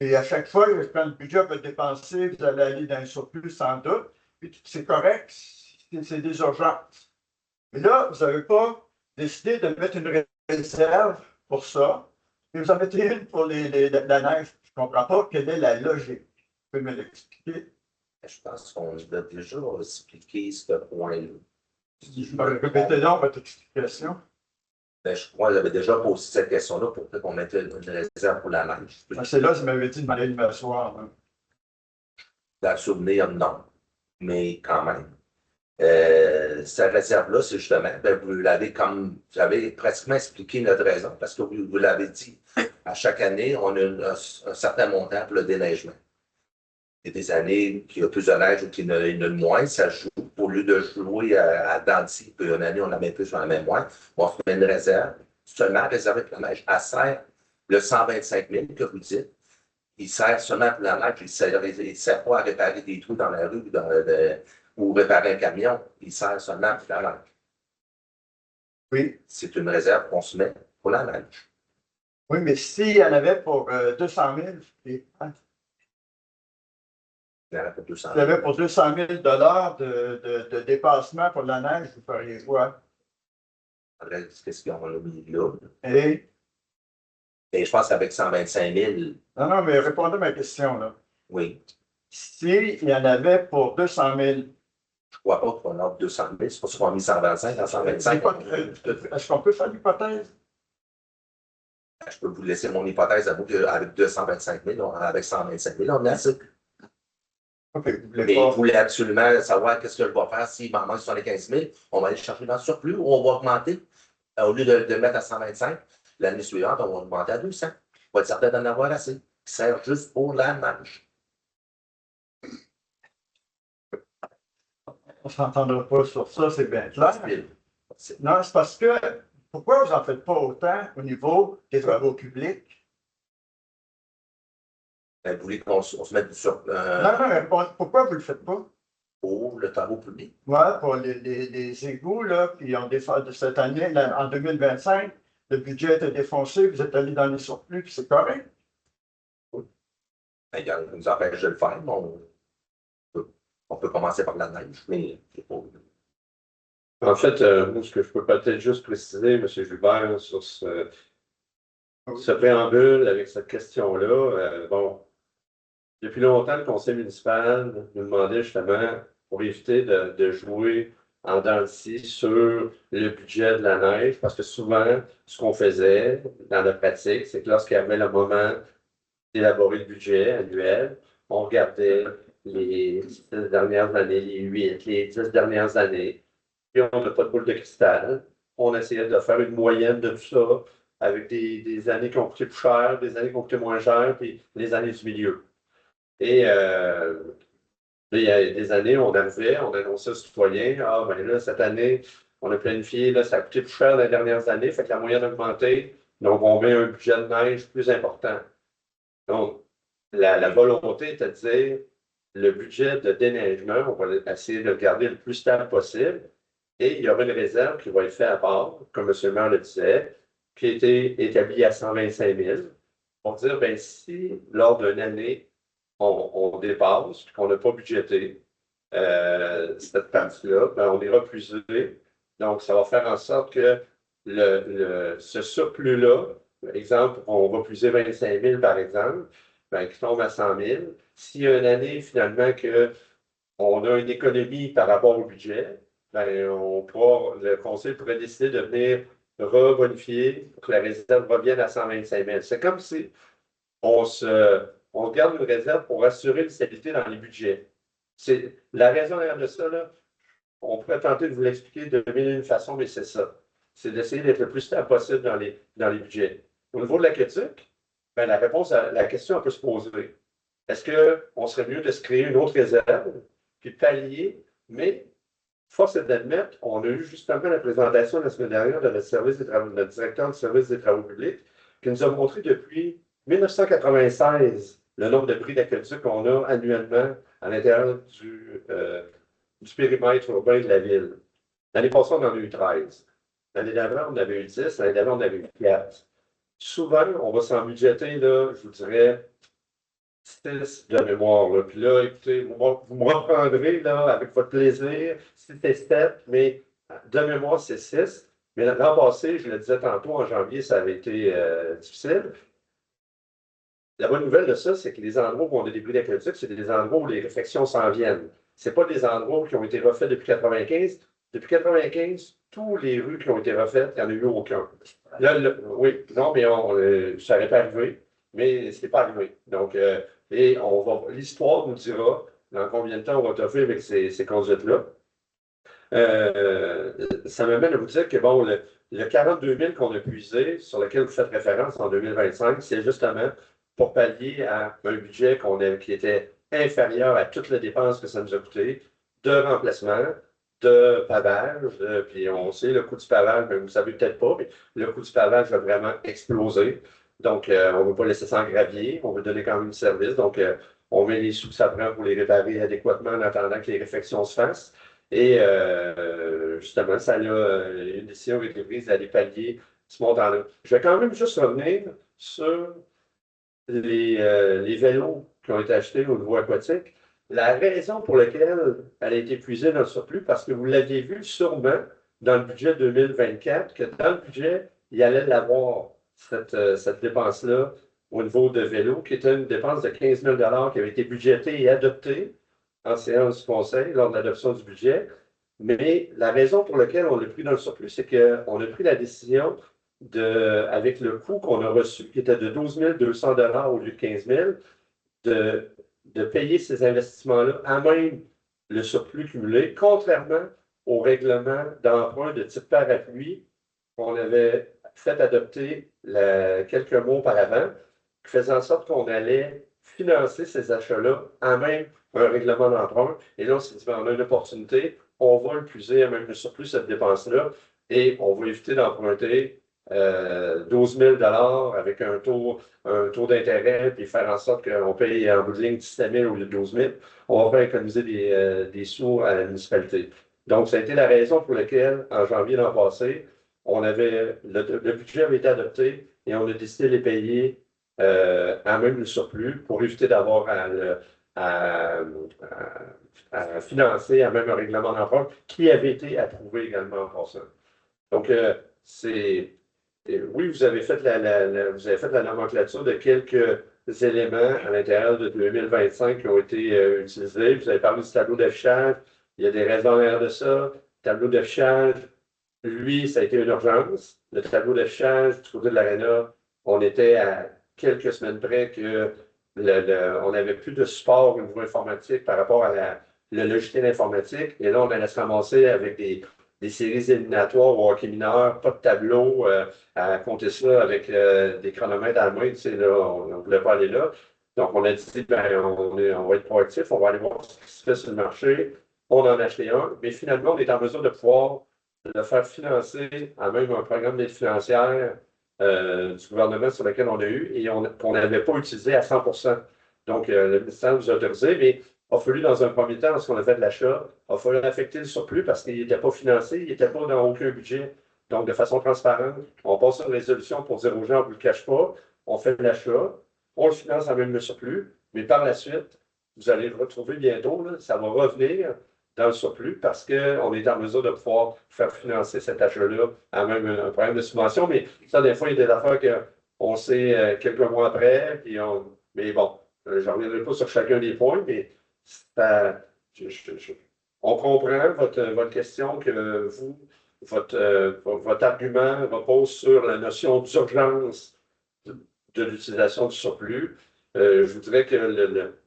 Et à chaque fois, quand le budget va être dépensé, vous allez aller dans le surplus sans doute, puis c'est correct, c'est des urgences. Mais là, vous n'avez pas décidé de mettre une réserve pour ça, et vous en mettez une pour la neige. Je ne comprends pas quelle est la logique. Vous pouvez me l'expliquer?
Je pense qu'on a déjà expliqué ce point-là.
Répétez donc votre explication.
Ben, je crois que j'avais déjà posé cette question-là pour qu'on mette une réserve pour la neige.
C'est là que vous m'avez dit de m'aller m'asseoir. Hein.
Dans le souvenir, non. Mais quand même. Cette réserve-là, c'est justement, ben, vous avez pratiquement expliqué notre raison, parce que vous l'avez dit, à chaque année, on a un certain montant pour le déneigement. Il y a des années qu'il y a plus de neige ou qu'il y en a de moins, ça joue. Au lieu de jouer à denti, puis une année, on en met plus, on en met moins, on fait une réserve, seulement réservée pour la neige. Elle sert le 125 000 que vous dites, il sert seulement pour la neige, il ne sert pas à réparer des trous dans la rue ou réparer un camion, il sert seulement pour la neige.
Oui.
C'est une réserve qu'on se met pour la neige.
Oui, mais s'il y en avait pour 200 000,
Il y en a pour 200
s'il y avait pour 200 000 de dépassement pour la neige, vous feriez quoi?
Qu'est-ce qu'on a mis là?
Et
je pense qu'avec 125 000.
Non, mais répondez à ma question, là.
Oui.
S'il y en avait pour 200 000.
Je ne crois pas qu'on a 200 000. C'est pour ça qu'on a mis 125 dans 125.
Est-ce qu'on peut faire l'hypothèse?
Je peux vous laisser mon hypothèse à vous qu'avec 225 000, avec 125 000, on est assez.
Okay,
mais vous voulez absolument savoir qu'est-ce que je vais faire s'il m'en manque 75 000. On va aller chercher dans le surplus ou on va augmenter. Au lieu de le mettre à 125, l'année suivante, on va augmenter à 200. On va être certain d'en avoir assez. Qui sert juste pour la neige.
On ne s'entendra pas sur ça, c'est bien clair. Non, c'est parce que pourquoi vous n'en faites pas autant au niveau des travaux publics?
Vous voulez qu'on se mette sur.
Non, pourquoi vous ne le faites pas?
Pour le travaux public.
Oui, pour les égouts, là, qui ont de cette année, là, en 2025, le budget était défoncé, vous êtes allé dans les surplus, puis c'est correct.
Il y en a qui nous empêchent de le faire, mais on peut commencer par la neige, mais c'est pas.
En fait, moi, ce que je peux peut-être juste préciser, M. Joubert, sur ce préambule avec cette question-là, bon, depuis longtemps, le conseil municipal nous demandait justement, pour éviter de jouer en dents de scie sur le budget de la neige, parce que souvent, ce qu'on faisait dans la pratique, c'est que lorsqu'il y avait le moment d'élaborer le budget annuel, on regardait les 6 dernières années, les 8, les 10 dernières années, puis on n'a pas de boule de cristal. On essayait de faire une moyenne de tout ça avec des années qui ont coûté plus cher, des années qui ont coûté moins cher, puis les années du milieu. Et il y a des années, on arrivait, on annonçait aux citoyens, ah ben là, cette année, on a planifié, là, ça a coûté plus cher les dernières années, fait que la moyenne a augmenté, donc on met un budget de neige plus important. Donc, la volonté était de dire, le budget de déneigement, on va essayer de le garder le plus stable possible, et il y aura une réserve qui va être faite à part, comme M. le maire le disait, qui a été établie à 125 000, pour dire, ben si, lors d'une année, on dépasse, qu'on n'a pas budgété cette partie-là, ben, on ira puiser. Donc, ça va faire en sorte que ce surplus-là, par exemple, on va puiser 25 000 par exemple, ben, qui tombe à 100 000. S'il y a une année, finalement, qu'on a une économie par rapport au budget, ben, le conseil pourrait décider de venir rebonifier pour que la réserve revienne à 125 000. C'est comme si on garde une réserve pour assurer une stabilité dans les budgets. C'est la raison derrière de ça, là, on pourrait tenter de vous l'expliquer de mille et une façons, mais c'est ça. C'est d'essayer d'être le plus stable possible dans les budgets. Au niveau de l'aqueduc, ben, la réponse à la question peut se poser. Est-ce qu'on serait mieux de se créer une autre réserve, puis pallier, mais force est d'admettre, on a eu justement la présentation la semaine dernière de notre directeur du service des travaux publics, qui nous a montré depuis 1996 le nombre de prix d'aqueduc qu'on a annuellement à l'intérieur du périmètre urbain de la ville. L'année passée, on en a eu 13. L'année d'avant, on en avait eu 10. L'année d'avant, on en avait eu 4. Souvent, on va s'en budgéter, là, je vous dirais, 6 de mémoire. Là. Puis là, écoutez, vous me reprendrez là, avec votre plaisir, c'était 7, mais de mémoire, c'est 6. Mais l'an passé, je le disais tantôt, en janvier, ça avait été difficile. La bonne nouvelle de ça, c'est que les endroits où on a des prix d'aqueduc, c'est des endroits où les réfections s'en viennent. Ce pas des endroits qui ont été refaits depuis 1995. Depuis 1995, tous les rues qui ont été refaites, il n'y en a eu aucun. Là, oui, non, mais ça n'aurait pas arrivé, mais ce n'est pas arrivé. Donc, et l'histoire nous dira dans combien de temps on va toffer avec ces conduites-là. Ça m'amène à vous dire que, bon, le 42 000 qu'on a puisé, sur lequel vous faites référence en 2025, c'est justement pour pallier à un budget qui était inférieur à toutes les dépenses que ça nous a coûté, de remplacement, de pavage, puis on sait le coût du pavage, mais vous ne savez peut-être pas, mais le coût du pavage a vraiment explosé. Donc, on ne veut pas laisser ça en gravier, on veut donner quand même du service. Donc, on met les sous que ça prend pour les réparer adéquatement en attendant que les réfections se fassent. Et justement, ça a une décision avec les prises d'aller pallier ce montant-là. Je vais quand même juste revenir sur les vélos qui ont été achetés au niveau aquatique. La raison pour laquelle elle a été puisée dans le surplus, parce que vous l'aviez vu sûrement dans le budget 2024, que dans le budget, il allait l'avoir, cette dépense-là, au niveau de vélo, qui était une dépense de 15 000 qui avait été budgétée et adoptée en séance du Conseil lors de l'adoption du budget. Mais la raison pour laquelle on l'a pris dans le surplus, c'est qu'on a pris la décision avec le coût qu'on a reçu, qui était de 12 200 au lieu de 15 000, de payer ces investissements-là à même le surplus cumulé, contrairement au règlement d'emprunt de type parapluie qu'on avait fait adopter quelques mois auparavant, qui faisait en sorte qu'on allait financer ces achats-là à même un règlement d'emprunt. Et là, on s'est dit, ben, on a une opportunité, on va le puiser à même le surplus, cette dépense-là, et on va éviter d'emprunter 12 000 avec un taux d'intérêt, puis faire en sorte qu'on paye en bout de ligne 17 000 au lieu de 12 000. On va faire économiser des sous à la municipalité. Donc, ça a été la raison pour laquelle, en janvier l'an passé, le budget avait été adopté et on a décidé de les payer à même le surplus pour éviter d'avoir à- à financer à même un règlement d'emprunt qui avait été approuvé également en passant. Donc, oui, vous avez fait vous avez fait la nomenclature de quelques éléments à l'intérieur de 2025 qui ont été utilisés. Vous avez parlé du tableau d'affichage. Il y a des raisons derrière de ça. Le tableau d'affichage, lui, ça a été une urgence. Le tableau d'affichage du côté de l'Arena, on était à quelques semaines près que on n'avait plus de support au niveau informatique par rapport à le logiciel informatique. Et là, on allait se ramasser avec des séries éliminatoires au hockey mineur, pas de tableau, à compter ça avec des chronomètres à la main. Tu sais, là, on ne voulait pas aller là. Donc, on a dit, ben, on va être proactif, on va aller voir ce qui se fait sur le marché. On en a acheté un, mais finalement, on est en mesure de pouvoir le faire financer à même un programme d'aide financière du gouvernement sur lequel on a eu et qu'on n'avait pas utilisé à 100%. Donc, le ministère nous a autorisé, mais il a fallu, dans un premier temps, lorsqu'on a fait de l'achat, il a fallu affecter le surplus parce qu'il n'était pas financé, il n'était pas dans aucun budget. Donc, de façon transparente, on passe une résolution pour dire aux gens, on ne vous le cache pas, on fait de l'achat, on le finance à même le surplus, mais par la suite, vous allez le retrouver bientôt, là, ça va revenir dans le surplus parce qu'on est en mesure de pouvoir faire financer cet achat-là à même un programme de subvention. Mais ça, des fois, il y a des affaires qu'on sait quelques mois après. Mais bon, je ne reviendrai pas sur chacun des points, mais on comprend votre question que votre argument repose sur la notion d'urgence de l'utilisation du surplus. Je vous dirais qu'il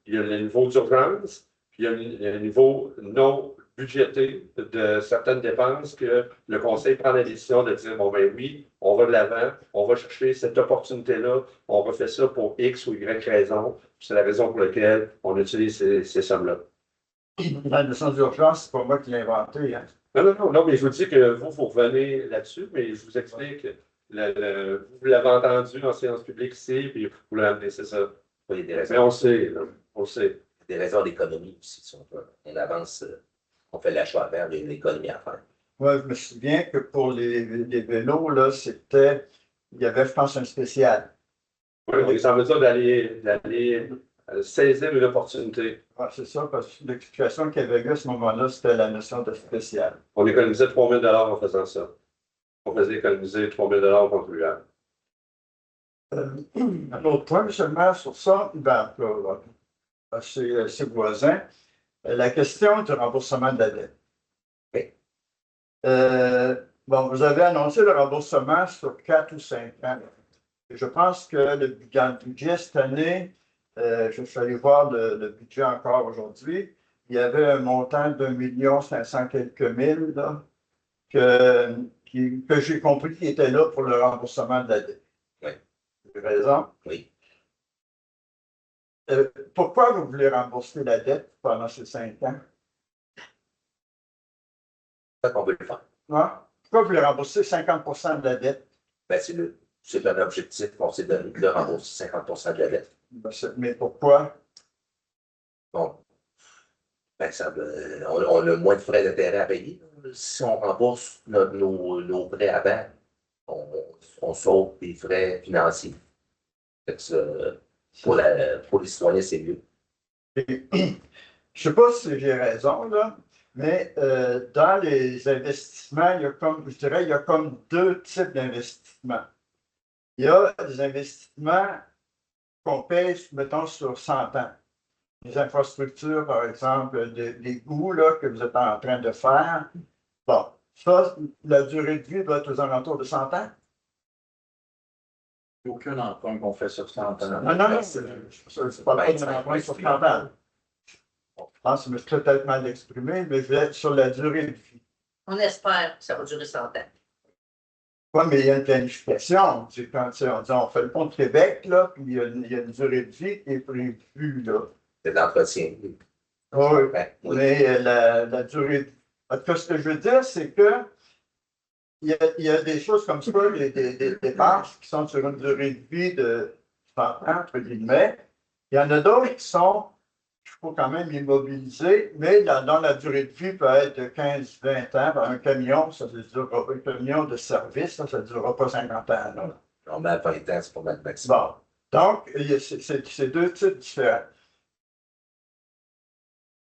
y a le niveau d'urgence, puis il y a un niveau non budgété de certaines dépenses que le Conseil prend la décision de dire, bon ben oui, on va de l'avant, on va chercher cette opportunité-là, on refait ça pour X ou Y raison. C'est la raison pour laquelle on utilise ces sommes-là.
La notion d'urgence, c'est pas moi qui l'ai inventée. Hein.
Non, mais je vous dis que vous revenez là-dessus, mais je vous explique, vous l'avez entendu en séance publique ici, puis vous l'avez, c'est ça.
Il y a des raisons.
Mais on sait, là, on sait.
Des raisons d'économie aussi. Si on avance, on fait l'achat à faire, il y a une économie à faire.
Moi, je me souviens que pour les vélos, là, il y avait, je pense, un spécial.
Oui, on est en mesure d'aller saisir une opportunité.
Ouais, c'est ça, parce que l'explication qu'il y avait eu à ce moment-là, c'était la notion de spécial.
On économisait 3 000 en faisant ça. On faisait économiser 3 000 au contribuable.
Un autre point, M. le maire, sur ça, ben, ses voisins, la question du remboursement de la dette.
Oui.
Bon, vous avez annoncé le remboursement sur 4 ou 5 ans. Je pense que dans le budget cette année, je suis allé voir le budget encore aujourd'hui, il y avait un montant d'1 500 quelques mille là, que j'ai compris qui était là pour le remboursement de la dette.
Oui.
J'ai raison?
Oui.
Pourquoi vous voulez rembourser la dette pendant ces 5 ans?
C'est ça qu'on veut le faire.
Non? Pourquoi vous voulez rembourser 50% de la dette?
Ben, c'est un objectif qu'on s'est donné de rembourser 50% de la dette.
Mais pourquoi?
Bon. Ben, on a moins de frais d'intérêt à payer. Si on rembourse nos prêts avant, on sauve des frais financiers. Pour les citoyens, c'est mieux.
Je ne sais pas si j'ai raison, là, mais dans les investissements, il y a comme 2 types d'investissements. Il y a des investissements qu'on paye, mettons, sur 100 ans. Les infrastructures, par exemple, des goûts que vous êtes en train de faire. Bon, ça, la durée de vie doit être aux alentours de 100 ans.
Il n'y a aucun emprunt qu'on fait sur 100 ans.
Non, c'est pas d'un emprunt sur 30 ans. Je pense que je me suis peut-être mal exprimé, mais je vais être sur la durée de vie.
On espère que ça va durer 100 ans.
Oui, mais il y a une planification. C'est quand on fait le pont de Québec, là, puis il y a une durée de vie qui est prévue, là.
C'est de l'entretien.
Oui,
Oui.
mais la durée de vie. En tout cas, ce que je veux dire, c'est que il y a des choses comme ça, des dépenses qui sont sur une durée de vie de 100 ans, entre guillemets. Il y en a d'autres qui sont, il faut quand même immobiliser, mais dans la durée de vie peut être de 15-20 ans. Un camion, ça ne durera pas. Un camion de service, ça ne durera pas 50 ans. Là.
Normalement, 20 ans, c'est pas mal maximum.
Bon. Donc, c'est deux types différents.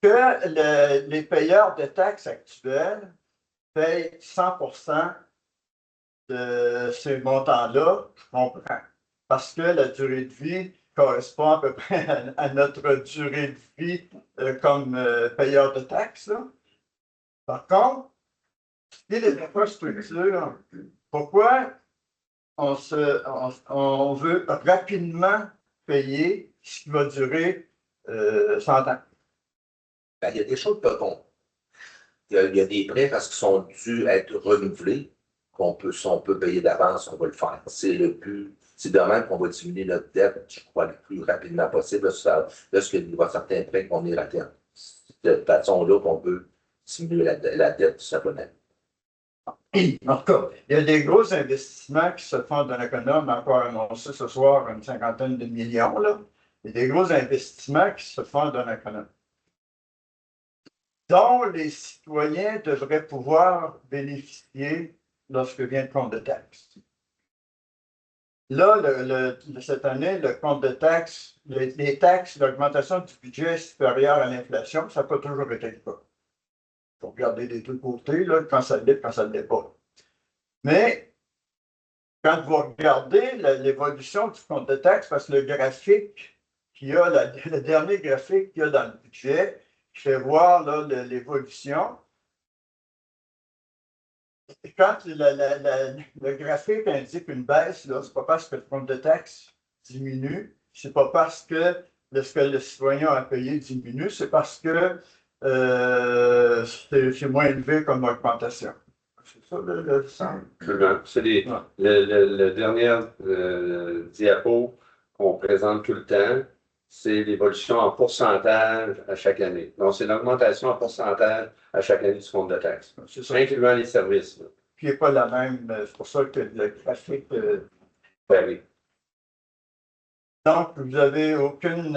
Que les payeurs de taxes actuels payent 100% de ces montants-là, je comprends. Parce que la durée de vie correspond à peu près à notre durée de vie comme payeur de taxes. Là. Par contre, et les infrastructures, pourquoi on veut rapidement payer ce qui va durer 100 ans?
Ben, il y a des choses pas qu'on. Il y a des prêts parce qu'ils sont dus à être renouvelés, si on peut payer d'avance, on va le faire. C'est le but. C'est de même qu'on va diminuer notre dette, je crois, le plus rapidement possible, lorsqu'il y a certains prêts qu'on est raté. De cette façon-là qu'on peut diminuer la dette, tout simplement.
En tout cas, il y a des gros investissements qui se font dans l'économie, encore annoncé ce soir une cinquantaine de millions. Là. Il y a des gros investissements qui se font dans l'économie, dont les citoyens devraient pouvoir bénéficier lorsque vient le compte de taxes. Là, cette année, le compte de taxes, les taxes, l'augmentation du budget est supérieure à l'inflation, ça n'a pas toujours été le cas. Il faut regarder des deux côtés, là, quand ça l'est, quand ça ne l'est pas. Mais quand vous regardez l'évolution du compte de taxes, parce que le graphique qu'il y a, le dernier graphique qu'il y a dans le budget, qui fait voir l'évolution. Quand le graphique indique une baisse, ce n'est pas parce que le compte de taxes diminue, ce n'est pas parce que ce que le citoyen a payé diminue, c'est parce que c'est moins élevé comme augmentation. C'est ça le sens?
C'est le dernier diapo qu'on présente tout le temps, c'est l'évolution en pourcentage à chaque année. Donc, c'est l'augmentation en pourcentage à chaque année du compte de taxes, incluant les services. Là.
Qui n'est pas la même, c'est pour ça que le graphique.
Oui.
Donc, vous n'avez aucune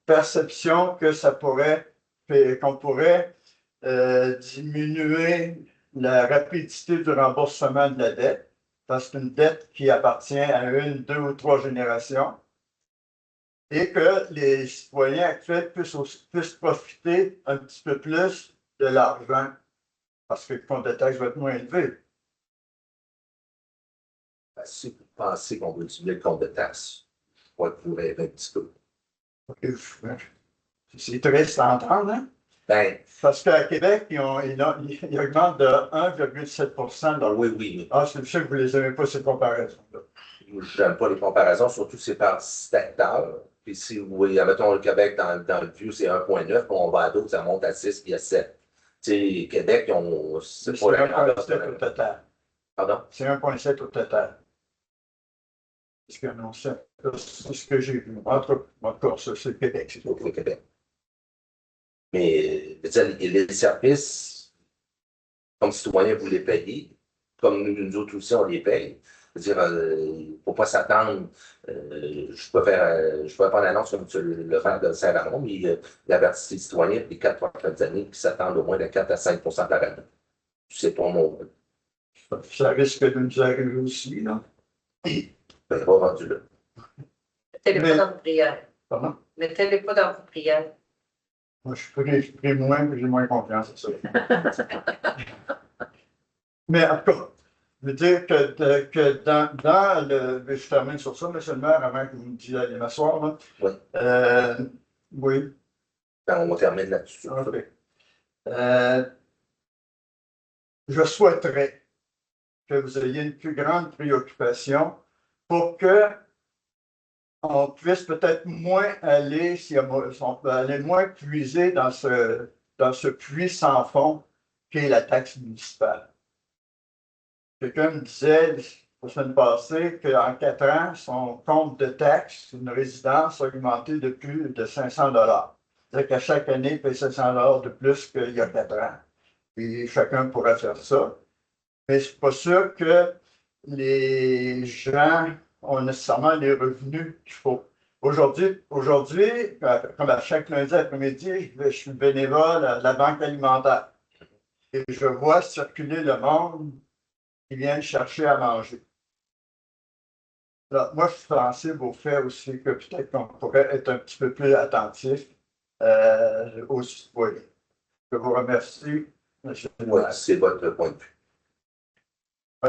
perception que qu'on pourrait diminuer la rapidité du remboursement de la dette, parce que c'est une dette qui appartient à une, deux ou trois générations, et que les citoyens actuels puissent profiter un petit peu plus de l'argent, parce que le compte de taxe va être moins élevé.
Si vous pensez qu'on veut diminuer le compte de taxes, il faut vous rêver un petit peu.
C'est triste à entendre, hein?
Ben,
parce qu'à Québec, ils augmentent de 1,7 %.
oui.
Ah, c'est sûr que vous ne les aimez pas, ces comparaisons-là.
Je n'aime pas les comparaisons, surtout c'est par secteur. Puis si vous voyez, mettons le Québec dans le vieux, c'est 1,9, puis on va à d'autres, ça monte à 6 puis à 7. Tu sais, Québec, c'est
pas la grandeur au total.
Pardon?
C'est 1,7 au total. C'est ce que j'ai vu. Entre autres, c'est le Québec. C'est
au Québec. Mais les services, comme citoyens, vous les payez, comme nous autres aussi, on les paye. C'est-à-dire, il ne faut pas s'attendre. Je peux faire l'annonce comme tu le fais de Saint-Ramon, mais il avertit les citoyens pour les 4 prochaines années qui s'attendent au moins de 4 à 5 % par année. C'est pas mon.
Ça risque de nous arriver aussi, non?
Ben, pas rendu là.
Mettez-les pas dans vos prières.
Pardon?
Mettez-les pas dans vos prières.
Moi, je prie moins, mais j'ai moins confiance, c'est ça. Mais en tout cas, je veux dire que dans le. Je termine sur ça, M. le maire, avant que vous me disiez d'aller m'asseoir. Là.
Oui.
Oui.
Ben, on termine là-dessus.
OK. Je souhaiterais que vous ayez une plus grande préoccupation pour que on puisse peut-être moins aller, on peut aller moins puiser dans ce puits sans fond qu'est la taxe municipale. Quelqu'un me disait la semaine passée qu'en 4 ans, son compte de taxe, une résidence, a augmenté de plus de 500 $. C'est-à-dire qu'à chaque année, il paye 500 $ de plus qu'il y a 4 ans. Et chacun pourrait faire ça. Mais je ne suis pas sûr que les gens ont nécessairement les revenus qu'il faut. Aujourd'hui, comme à chaque lundi après-midi, je suis bénévole à la Banque alimentaire. Et je vois circuler le monde qui viennent chercher à manger. Alors, moi, je suis sensible au fait aussi que peut-être qu'on pourrait être un petit peu plus attentif aux citoyens. Je vous remercie, M. le
Oui,
maire.
c'est votre point de vue.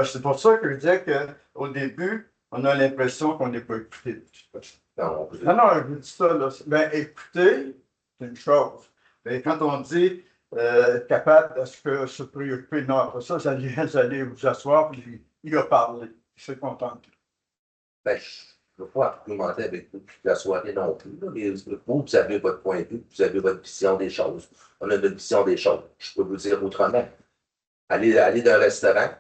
C'est pour ça que je disais qu'au début, on a l'impression qu'on n'est pas écouté.
Non,
Non, je vous dis ça, là. Ben, écouter, c'est une chose. Mais quand on dit capable de se préoccuper, non, après ça, vous allez vous asseoir, puis il a parlé. Il s'est contenté.
ben, je ne veux pas argumenter avec vous toute la soirée non plus, là, mais vous avez votre point de vue, vous avez votre vision des choses. On a notre vision des choses. Je peux vous dire autrement. Aller dans un restaurant,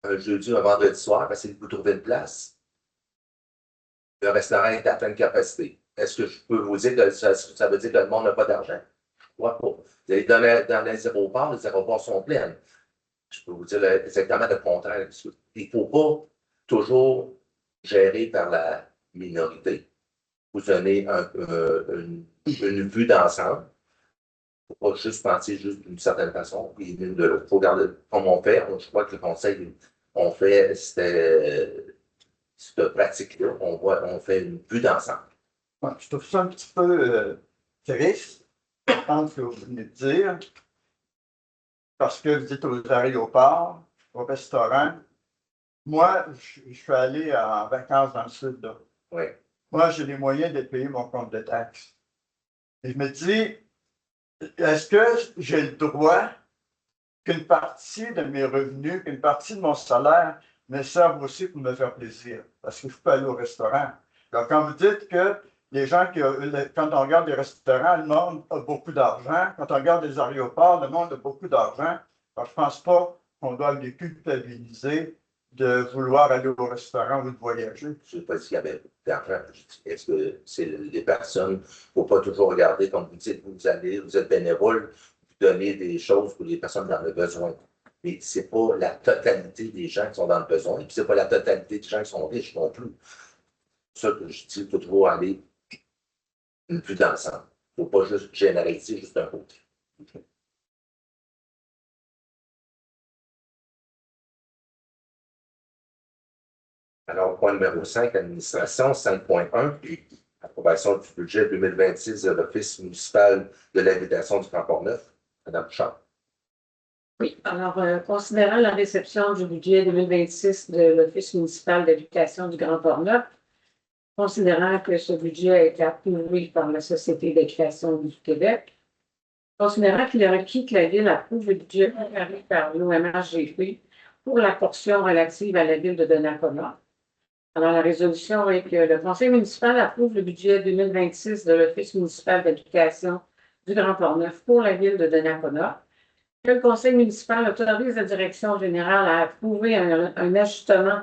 un jeudi ou un vendredi soir, essayer de vous trouver une place. Le restaurant est à pleine capacité. Est-ce que je peux vous dire que ça veut dire que le monde n'a pas d'argent? Je ne crois pas. Vous allez dans les aéroports sont pleins. Je peux vous dire exactement le contraire. Il ne faut pas toujours gérer par la minorité. Vous donnez une vue d'ensemble. Il ne faut pas juste penser juste d'une certaine façon et d'une de l'autre. Il faut regarder comme on fait. Je crois que le conseil, on fait cette pratique-là. On fait une vue d'ensemble.
Ouais, je trouve ça un petit peu triste, je pense que vous venez de dire, parce que vous êtes aux aéroports, au restaurant. Moi, je suis allé en vacances dans le sud. Là.
Oui.
Moi, j'ai les moyens de payer mon compte de taxes. Et je me dis, est-ce que j'ai le droit qu'une partie de mes revenus, qu'une partie de mon salaire me serve aussi pour me faire plaisir? Parce que je peux aller au restaurant. Donc, quand vous dites que les gens quand on regarde les restaurants, le monde a beaucoup d'argent. Quand on regarde les aéroports, le monde a beaucoup d'argent. Alors, je ne pense pas qu'on doit les culpabiliser de vouloir aller au restaurant ou de voyager.
Je ne sais pas s'il y avait d'argent. Est-ce que c'est les personnes, il ne faut pas toujours regarder, comme vous dites, vous êtes bénévole, vous donnez des choses pour les personnes dans le besoin. Mais ce n'est pas la totalité des gens qui sont dans le besoin, et puis ce n'est pas la totalité des gens qui sont riches non plus. C'est ça que je dis, il faut toujours aller une vue d'ensemble. Il ne faut pas juste généraliser juste un côté. Alors, point numéro 5, administration, 5.1, approbation du budget 2026 de l'Office municipal de l'habitation du Grand Port-Neuf. Madame Charles.
Oui, alors, considérant la réception du budget 2026 de l'Office municipal d'habitation du Grand Port-Neuf, considérant que ce budget a été approuvé par la Société d'habitation du Québec, considérant qu'il est requis que la Ville approuve le budget préparé par l'OMHGP pour la portion relative à la Ville de Donnacona. Alors, la résolution est que le Conseil municipal approuve le budget 2026 de l'Office municipal d'habitation du Grand Port-Neuf pour la Ville de Donnacona, que le Conseil municipal autorise la Direction générale à approuver un ajustement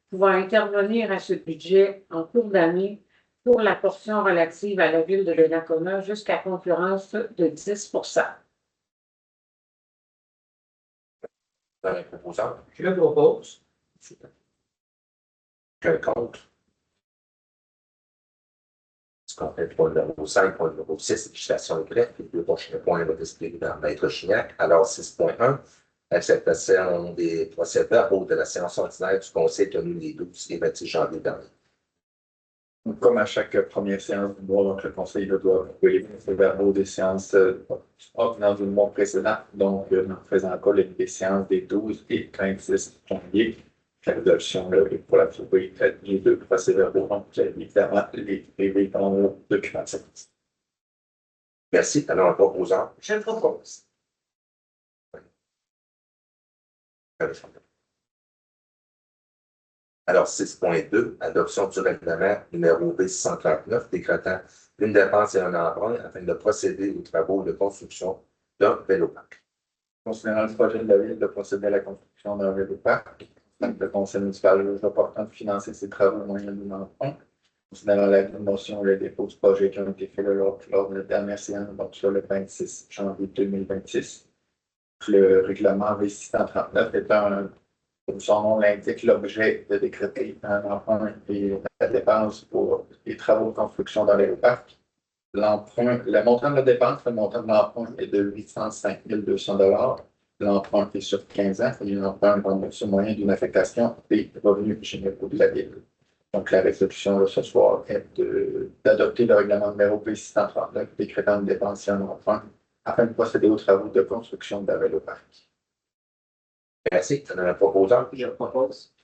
pouvant intervenir à ce budget en cours d'année pour la portion relative à la Ville de Donnacona jusqu'à concurrence de 10
Dans les proposants,
Je le propose.
qu'un compte. Ce qu'on fait point numéro 5, point numéro 6, législation et bref, les deux prochains points vont expliquer dans Maître Chignac. Alors, 6.1, acceptation des procès-verbaux de la séance ordinaire du Conseil tenue les 12 et 26 janvier dernier.
Comme à chaque première séance du mois, donc le Conseil doit approuver les verbaux des séances ordinaires du mois précédent, donc en faisant cas des séances des 12 et 26 janvier. L'adoption est pour l'approuver les deux procès-verbaux, donc évidemment les privés dans le document de séance.
Merci. Alors, un proposant.
Je le propose.
Alors, 6.2, adoption du règlement numéro B639 décrétant une dépense et un emprunt afin de procéder aux travaux de construction d'un véloparc.
Considérant le projet de la Ville de procéder à la construction d'un véloparc, le Conseil municipal juge opportun de financer ces travaux moyens d'un emprunt. Considérant la motion et le dépôt du projet qui ont été faits lors de la dernière séance, donc sur le 26 janvier 2026. Le règlement V639 est comme son nom l'indique, l'objet de décréter un emprunt et la dépense pour les travaux de construction dans les parcs. L'emprunt, le montant de la dépense, le montant de l'emprunt est de 805 200 $. L'emprunt est sur 15 ans et l'emprunt est sur moyen d'une affectation des revenus généraux de la Ville. Donc, la résolution de ce soir est d'adopter le règlement numéro P639 décrétant une dépense et un emprunt afin de procéder aux travaux de construction de la véloparc.
Merci. Un proposant.
Je propose.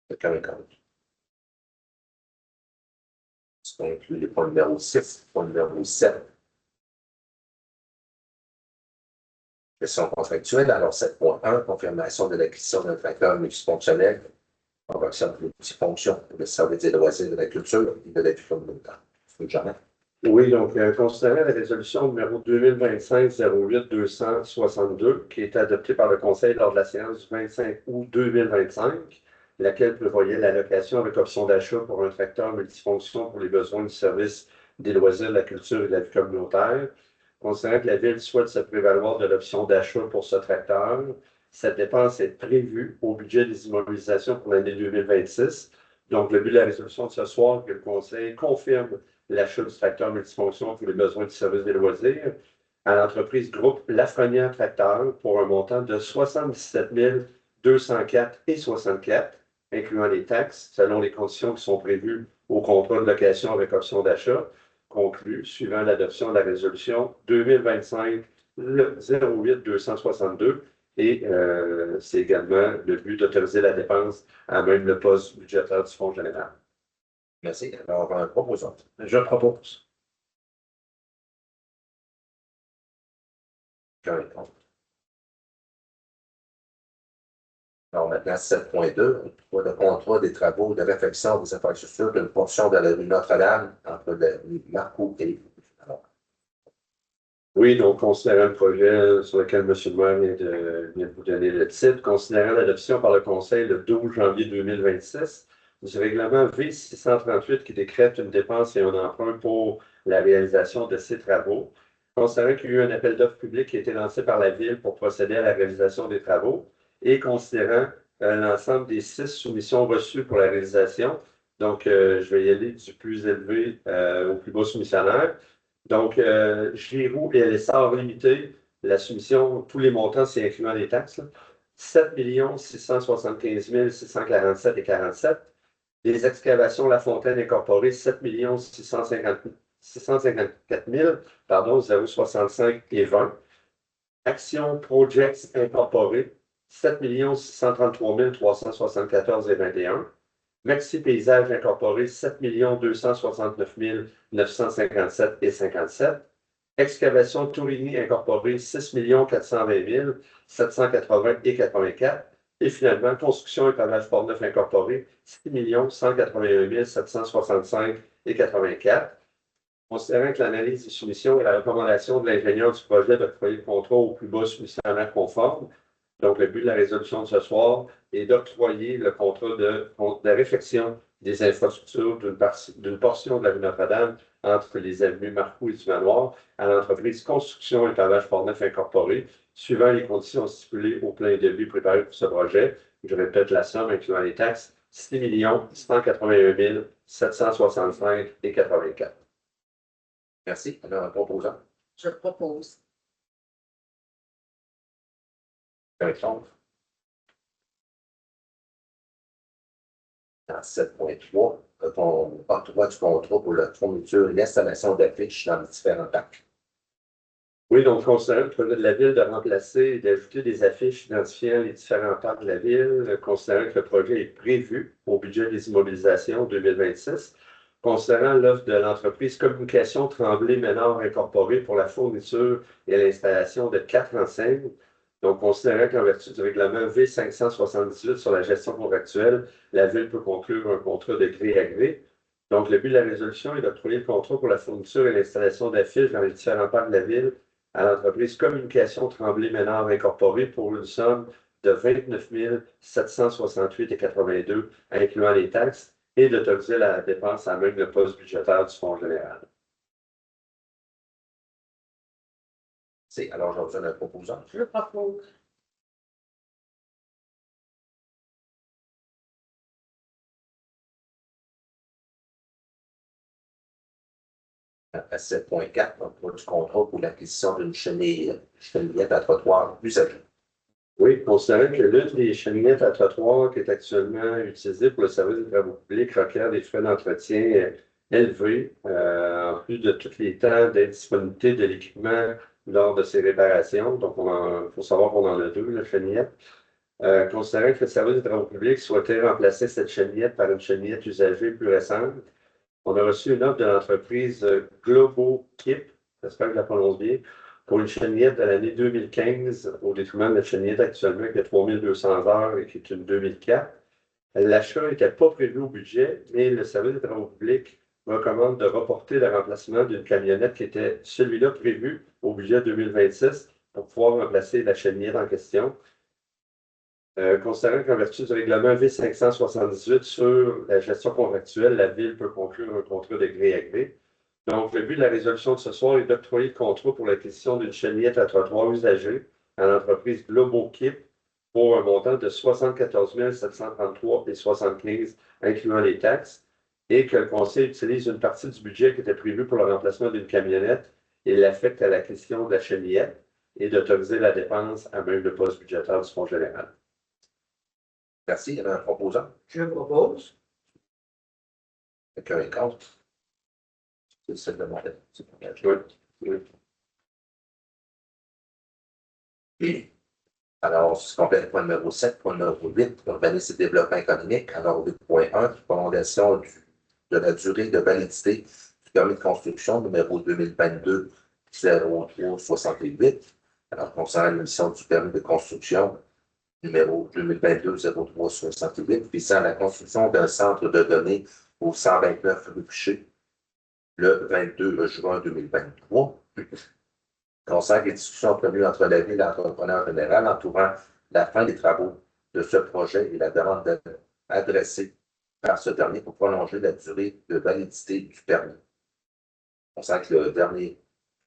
Quelqu'un est contre. Ça inclut les points numéro 6, point numéro 7. Question contractuelle. Alors, 7.1, confirmation de l'acquisition d'un tracteur multifonctionnel en fonction de multifonction pour le service des loisirs de la culture et de la vie communautaire. Jamais.
Oui, donc, considérant la résolution numéro 2025-08-262, qui a été adoptée par le Conseil lors de la séance du 25 août 2025, laquelle prévoyait l'allocation avec option d'achat pour un tracteur multifonction pour les besoins du service des loisirs, de la culture et de la vie communautaire. Considérant que la Ville souhaite se prévaloir de l'option d'achat pour ce tracteur, cette dépense est prévue au budget des immobilisations pour l'année 2026. Donc, le but de la résolution de ce soir, que le Conseil confirme l'achat du tracteur multifonction pour les besoins du service des loisirs à l'entreprise groupe Lafrenière Tracteur pour un montant de 77 204,64, incluant les taxes, selon les conditions qui sont prévues au contrat de location avec option d'achat, conclu suivant l'adoption de la résolution 2025-08-262. Et c'est également le but d'autoriser la dépense à même le poste budgétaire du Fonds général.
Merci. Alors, un proposant.
Je propose.
Quelqu'un est contre. Alors, maintenant, 7.2, pour le contrat des travaux de réfection des infrastructures d'une portion de la rue Notre-Dame entre la rue Marcoux et
Oui, donc, considérant le projet sur lequel M. le maire vient de vous donner le titre, considérant l'adoption par le Conseil le 12 janvier 2026 du règlement V638 qui décrète une dépense et un emprunt pour la réalisation de ces travaux, considérant qu'il y a eu un appel d'offres public qui a été lancé par la Ville pour procéder à la réalisation des travaux et considérant l'ensemble des 6 soumissions reçues pour la réalisation. Donc, je vais y aller du plus élevé au plus bas soumissionnaire. Donc, Giroux et LSR Limité, la soumission, tous les montants, c'est incluant les taxes, 7 675 647,47. Les excavations La Fontaine Incorporée, 7 654 065,20. Action Projects Incorporée, 7 633 374,21. Maxi Paysage Incorporé, 7 269 957,57. Excavation Tourigny Incorporé, 6 420 780,84. Et finalement, Construction et Pavage Portneuf Incorporé, 6 181 765,84. Considérant que l'analyse des soumissions et la recommandation de l'ingénieur du projet d'octroyer le contrat au plus bas soumissionnaire conforme, donc le but de la résolution de ce soir est d'octroyer le contrat de réfection des infrastructures d'une portion de la rue Notre-Dame entre les avenues Marcoux et du Manoir à l'entreprise Construction et Pavage Portneuf Incorporé, suivant les conditions stipulées au plan de vue préparé pour ce projet. Je répète la somme, incluant les taxes, 6 181 765,84.
Merci. Alors, un proposant.
Je propose.
Quelqu'un est contre. Dans 7.3, on octroie du contrat pour la fourniture et l'installation d'affiches dans les différents parcs.
Oui, donc, considérant le projet de la Ville de remplacer et d'ajouter des affiches identifiant les différents parcs de la Ville, considérant que le projet est prévu au budget des immobilisations 2026, considérant l'offre de l'entreprise Communication Tremblay-Ménard Incorporée pour la fourniture et l'installation de 4 enseignes. Donc, considérant qu'en vertu du règlement V578 sur la gestion contractuelle, la Ville peut conclure un contrat de gré à gré. Donc, le but de la résolution est d'octroyer le contrat pour la fourniture et l'installation d'affiches dans les différents parcs de la Ville à l'entreprise Communication Tremblay-Ménard Incorporée pour une somme de 29 768,82, incluant les taxes, et d'autoriser la dépense à même le poste budgétaire du Fonds général.
Alors, j'ai besoin d'un proposant.
Je propose.
À 7.4, on du contrat pour l'acquisition d'une chenillette à trottoir usagée.
Oui, considérant que l'une des cheminettes à trottoir qui est actuellement utilisée pour le service des travaux publics requiert des frais d'entretien élevés, en plus de tous les temps d'indisponibilité de l'équipement lors de ces réparations. Donc, il faut savoir qu'on en a deux, la cheminette. Considérant que le service des travaux publics souhaitait remplacer cette cheminette par une cheminette usagée plus récente, on a reçu une offre de l'entreprise Globo Kip, j'espère que je la prononce bien, pour une cheminette de l'année 2015, au détriment de la cheminette actuellement qui a 3200 heures et qui est une 2004. L'achat n'était pas prévu au budget, mais le service des travaux publics recommande de reporter le remplacement d'une camionnette qui était celui-là prévu au budget 2026 pour pouvoir remplacer la cheminette en question. Considérant qu'en vertu du règlement V578 sur la gestion contractuelle, la Ville peut conclure un contrat de gré à gré. Donc, le but de la résolution de ce soir est d'octroyer le contrat pour l'acquisition d'une cheminette à trottoir usagée à l'entreprise GloboKip pour un montant de 74 733,75 incluant les taxes, et que le Conseil utilise une partie du budget qui était prévu pour le remplacement d'une camionnette et l'affecte à l'acquisition de la cheminette, et d'autoriser la dépense à même le poste budgétaire du Fonds général.
Merci. Il y avait un proposant.
Je propose.
Quelqu'un est contre? C'est celle de mon tête.
Oui.
Alors, ce qu'on fait le point numéro 7, point numéro 8, urbanisme et développement économique. Alors, 8.1, prolongation de la durée de validité du permis de construction numéro 2022-0368. Alors, concernant l'émission du permis de construction numéro 2022-0368, visant à la construction d'un centre de données au 129 rue Piché, le 22 juin 2023. Concernant les discussions prévues entre la Ville et l'entrepreneur général entourant la fin des travaux de ce projet et la demande adressée par ce dernier pour prolonger la durée de validité du permis. On sent que le dernier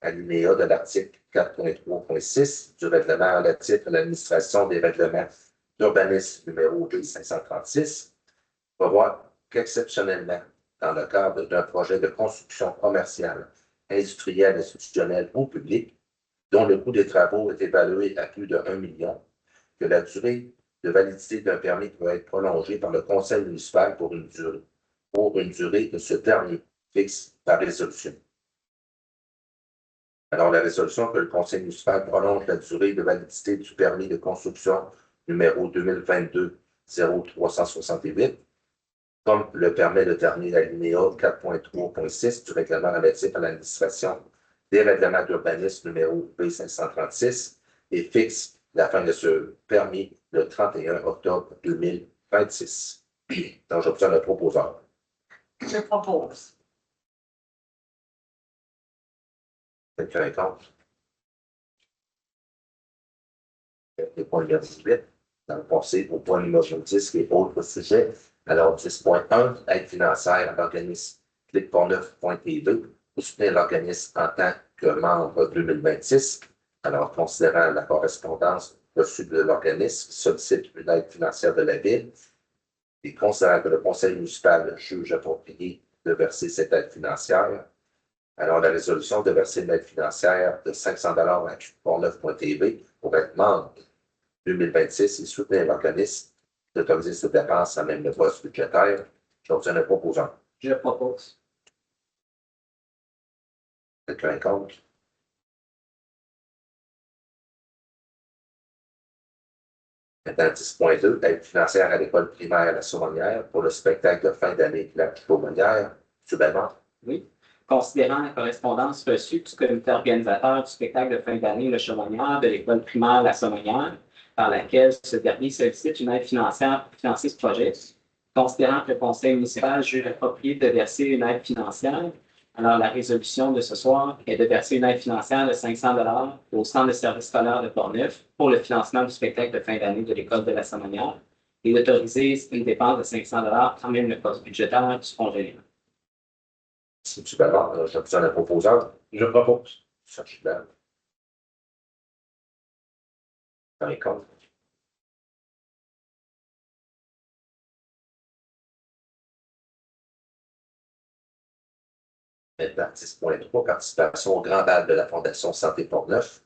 alinéa de l'article 4.3.6 du règlement relatif à l'administration des règlements d'urbanisme numéro 536 prévoit qu'exceptionnellement, dans le cadre d'un projet de construction commerciale, industrielle, institutionnelle ou publique, dont le coût des travaux est évalué à plus de 1 million, que la durée de validité d'un permis peut être prolongée par le conseil municipal pour une durée de ce dernier fixe par résolution. Alors, la résolution que le conseil municipal prolonge la durée de validité du permis de construction numéro 2022-0368, comme le permet le dernier alinéa 4.3.6 du règlement relatif à l'administration des règlements d'urbanisme numéro B536 et fixe la fin de ce permis le 31 octobre 2026. Donc, j'obtiens le proposeur.
Je propose.
Quelqu'un est contre? Le point numéro 18, dans le passé, au point numéro 10, qui est autre sujet. Alors, 10.1, aide financière à l'organisme Clic-Portneuf.tv pour soutenir l'organisme en tant que membre 2026. Alors, considérant la correspondance reçue de l'organisme qui sollicite une aide financière de la Ville et considérant que le conseil municipal juge approprié de verser cette aide financière, alors la résolution de verser une aide financière de 500 $ à Clic-Portneuf.tv pour être membre 2026 et soutenir l'organisme d'autoriser cette dépense à même le poste budgétaire. J'obtiens un proposant.
Je propose.
Quelqu'un est contre? Maintenant, 10.2, aide financière à l'école primaire La Saumonière pour le spectacle de fin d'année de la Saumonière. M. Belmont.
Oui. Considérant la correspondance reçue du comité organisateur du spectacle de fin d'année Le Chamonnière de l'école primaire La Saumonière, par laquelle ce dernier sollicite une aide financière pour financer ce projet, considérant que le conseil municipal juge approprié de verser une aide financière, alors la résolution de ce soir est de verser une aide financière de 500 $ au Centre de services scolaires de Portneuf pour le financement du spectacle de fin d'année de l'école de La Saumonière et d'autoriser une dépense de 500 $ en même le poste budgétaire du Fonds général.
Si M. Belmont, j'obtiens un proposeur.
Je propose.
M. Gilbert. Quelqu'un est contre? Maintenant, 10.3, participation au grand bal de la Fondation Santé Portneuf.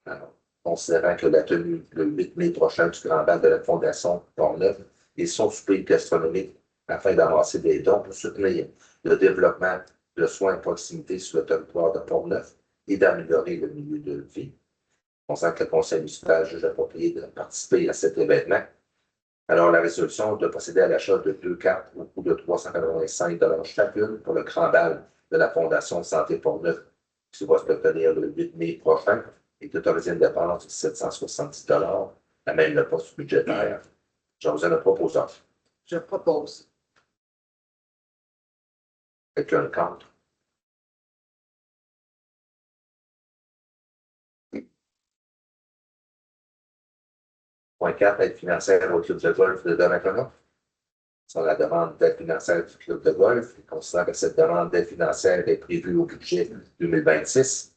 Alors, considérant que la tenue le 8 mai prochain du Grand Bal de la Fondation Port-Neuf et son souper gastronomique afin d'amasser des dons pour soutenir le développement de soins de proximité sur le territoire de Port-Neuf et d'améliorer le milieu de vie. On sent que le conseil municipal juge approprié de participer à cet événement. Alors, la résolution de procéder à l'achat de 2 cartes au coût de 385 chacune pour le Grand Bal de la Fondation Santé Port-Neuf qui va se tenir le 8 mai prochain est autorisé une dépense de 770 à même le poste budgétaire. J'en vous ai un proposeur.
Je propose.
Quelqu'un contre? Point 4, aide financière au club de golf de Donnacona. Sur la demande d'aide financière du club de golf, il considère que cette demande d'aide financière est prévue au budget 2026.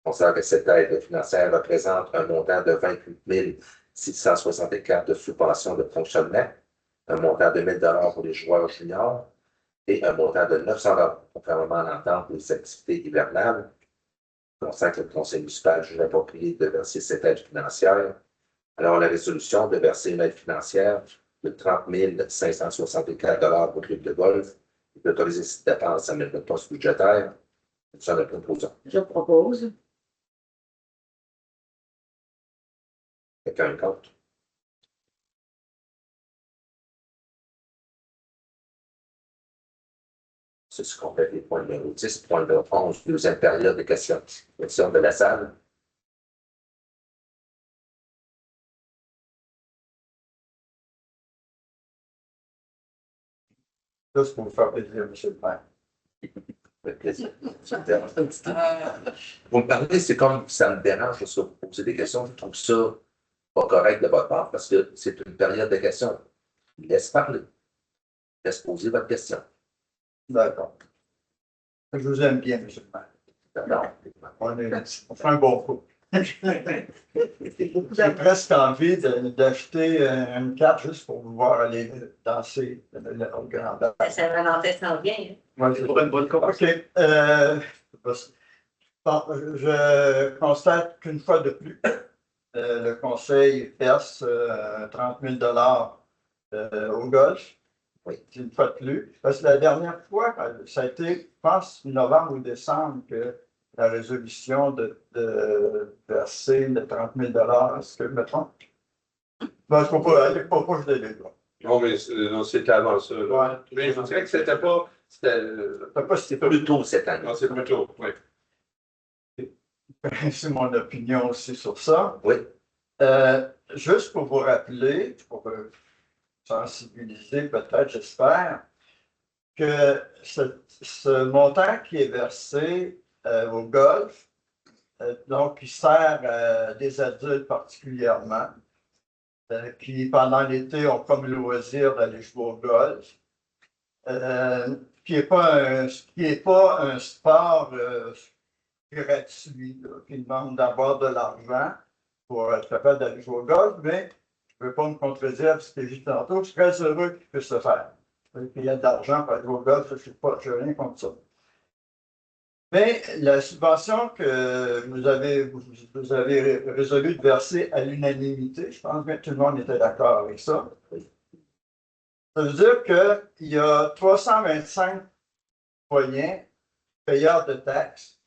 On considère que cette aide financière représente un montant de 28 664 de subventions de fonctionnement, un montant de 1 000 pour les joueurs juniors et un montant de 900 conformément à l'entente des activités hivernales. On constate que le conseil municipal juge approprié de verser cette aide financière. Alors, la résolution de verser une aide financière de 30 564 au club de golf et d'autoriser cette dépense à mettre le poste budgétaire. C'est le proposant.
Je propose.
Quelqu'un contre? C'est ce qu'on fait les points numéro 10, point numéro 11, deuxième période de questions. Questions de la salle.
Juste pour vous faire plaisir, M. le maire.
Avec plaisir. Vous me parlez, c'est comme ça me dérange de vous poser des questions. Je trouve ça pas correct de votre part parce que c'est une période de questions. Laisse parler. Laisse poser votre question.
D'accord. Je vous aime bien, M. le maire.
D'accord.
On fait un bon coup. J'ai presque envie d'acheter une carte juste pour vous voir aller danser au Grand Bal.
Saint-Valentin s'en vient. Hein?
Ouais, c'est
Pour une bonne cause.
OK. Bon, je constate qu'une fois de plus, le conseil verse 30 000 au golf.
Oui.
Une fois de plus. Parce que la dernière fois, ça a été, je pense, novembre ou décembre, que la résolution de verser le 30 000 est-ce que je me trompe? Ben, je ne peux pas aller, pas que je l'ai là.
Non, mais c'était avant ça. Là.
Ouais.
Mais je dirais que c'était pas.
C'est plus tôt cette année.
Non, c'est plus tôt, oui.
C'est mon opinion aussi sur ça.
Oui.
Juste pour vous rappeler, pour sensibiliser peut-être, j'espère, que ce montant qui est versé au golf, donc qui sert à des adultes particulièrement, qui pendant l'été ont comme loisir d'aller jouer au golf, qui n'est pas un sport gratuit, là, qui demande d'avoir de l'argent pour être capable d'aller jouer au golf, mais je ne veux pas me contredire parce que j'ai dit tantôt, je suis très heureux qu'il puisse le faire. Il y a de l'argent pour aller jouer au golf, je n'ai rien contre ça. Mais la subvention que vous avez résolu de verser à l'unanimité, je pense que tout le monde était d'accord avec ça. Ça veut dire qu'il y a 325 citoyens payeurs de taxes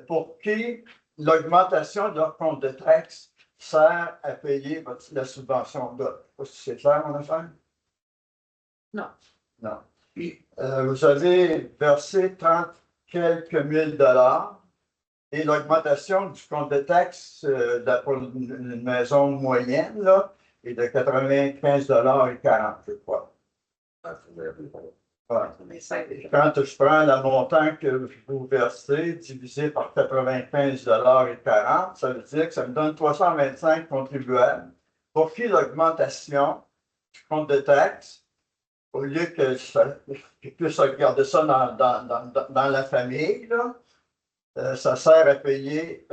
pour qui l'augmentation de leur compte de taxes sert à payer la subvention de. Je ne sais pas si c'est clair, mon affaire?
Non.
Non. Vous avez versé 30 quelques mille dollars et l'augmentation du compte de taxes pour une maison moyenne là, est de 95,40 $, je crois. Ouais. Quand je prends le montant que vous versez divisé par 95,40 $, ça veut dire que ça me donne 325 contribuables pour qui l'augmentation du compte de taxes, au lieu que je puisse regarder ça dans la famille, là, ça sert à payer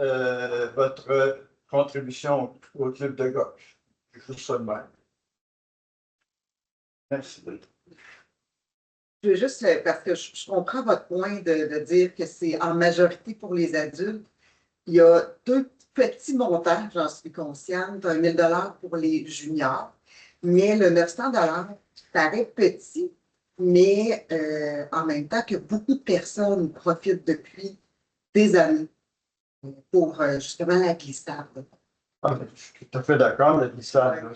votre contribution au club de golf. C'est juste ça de même. Merci.
Je veux juste, parce que je comprends votre point de dire que c'est en majorité pour les adultes. Il y a deux petit montant, j'en suis consciente, 1 000 pour les juniors, mais le 900 paraît petit, mais en même temps que beaucoup de personnes profitent depuis des années pour justement la glissade.
Ah, je suis tout à fait d'accord, la glissade, là,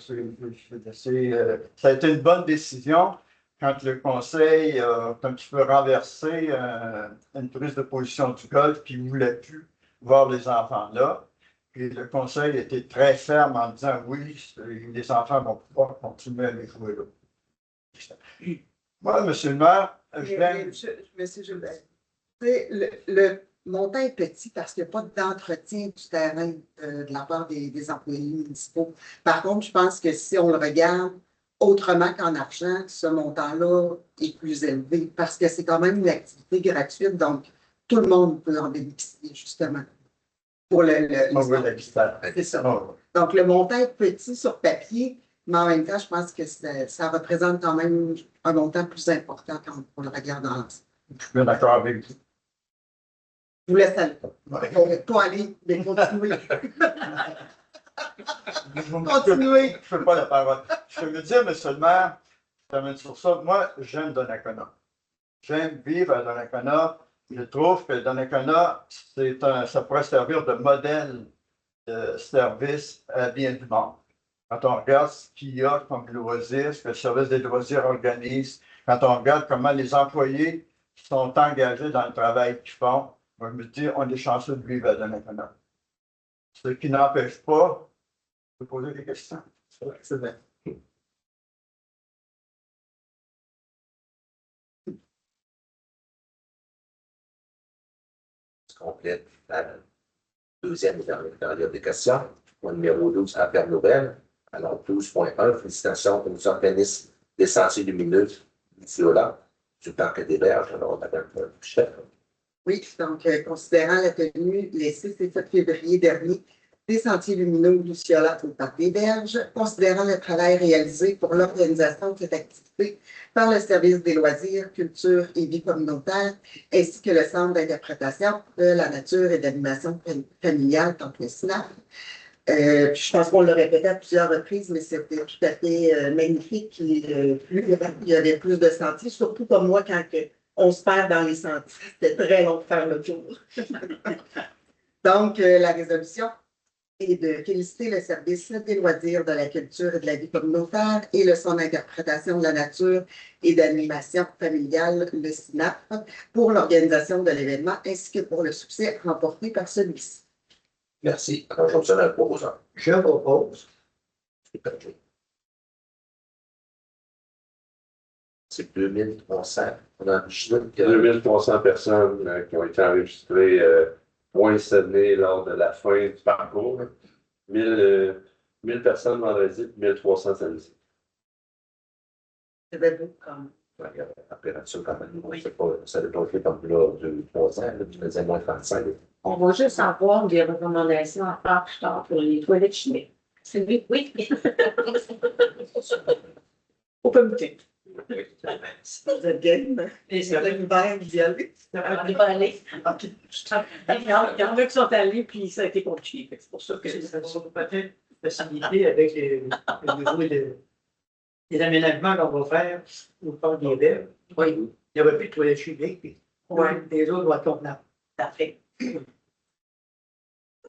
ça a été une bonne décision quand le conseil a un petit peu renversé une prise de position du golf qui ne voulait plus voir les enfants là. Puis le conseil était très ferme en disant oui, les enfants vont pouvoir continuer à les jouer là. Moi, monsieur le maire,
Monsieur Gilbert, le montant est petit parce qu'il n'y a pas d'entretien du terrain de la part des employés municipaux. Par contre, je pense que si on le regarde autrement qu'en argent, ce montant-là est plus élevé parce que c'est quand même une activité gratuite, donc tout le monde peut en bénéficier, justement. Pour
la glissade.
C'est ça. Donc, le montant est petit sur papier, mais en même temps, je pense que ça représente quand même un montant plus important quand on le regarde dans l'ensemble.
Je suis bien d'accord avec vous.
Je vous laisse aller. Pas aller, mais continuer. Continuez.
Je ne fais pas la parole. Je veux dire, monsieur le maire, je termine sur ça. Moi, j'aime Donnacona. J'aime vivre à Donnacona. Je trouve que Donnacona, ça pourrait servir de modèle de service à bien du monde. Quand on regarde ce qu'il y a comme loisirs, ce que le service des loisirs organise, quand on regarde comment les employés sont engagés dans le travail qu'ils font, moi, je me dis, on est chanceux de vivre à Donnacona. Ce qui n'empêche pas de poser des questions. C'est vrai.
Complète la deuxième et dernière période des questions. Point numéro 12, affaires nouvelles. Alors, 12.1, félicitations aux organismes des sentiers lumineux du Fiola, du Parc des Berges. Alors, Mme Chef.
Oui, donc, considérant la tenue les 6 et 7 février dernier des sentiers lumineux du Ciolat au Parc des Berges, considérant le travail réalisé pour l'organisation de cette activité par le service des loisirs, culture et vie communautaire, ainsi que le centre d'interprétation de la nature et d'animation familiale, donc le SNAP. Je pense qu'on l'a répété à plusieurs reprises, mais c'était tout à fait magnifique. Il y avait plus de sentiers, surtout comme moi, quand on se perd dans les sentiers. C'était très long de faire le tour. Donc, la résolution est de féliciter le service des loisirs, de la culture et de la vie communautaire et le centre d'interprétation de la nature et d'animation familiale, le SNAP, pour l'organisation de l'événement ainsi que pour le succès remporté par celui-ci.
Merci. Alors, j'obtiens un proposant.
Je propose.
C'est 2300. On a enregistré
2300 personnes qui ont été enregistrées poinçonnées lors de la fin du parcours. 1000 personnes vendredi, 1300 samedi.
C'est bien beau quand même.
Après ça, quand même, ça n'a pas été comme là, 2-3 ans, là, tu faisais moins 35.
On va juste avoir des recommandations à faire plus tard pour les toilettes chimiques. C'est lui, oui. Au comité.
Si vous êtes game, et c'est l'hiver, vous y allez.
On va aller. Il y en a qui sont allés, puis ça a été compliqué. C'est pour ça que
Ça va peut-être faciliter avec le niveau des aménagements qu'on va faire au parc des Berges.
oui.
Il n'y aura plus de toilettes chimiques, puis les autres vont être convenables.
Parfait.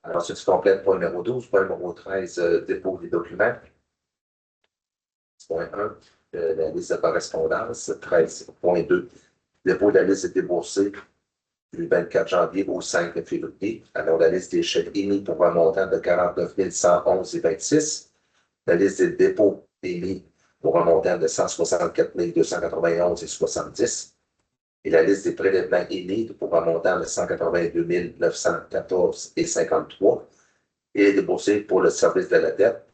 Alors, si tu complètes point numéro 12, point numéro 13, dépôt des documents. Point 1, la liste de correspondance. 13.2, dépôt de la liste des déboursés du 24 janvier au 5 février. Alors, la liste des chèques émis pour un montant de 49 111,26. La liste des dépôts émis pour un montant de 164 291,70. Et la liste des prélèvements émis pour un montant de 182 914,53. Et les déboursés pour le service de la dette,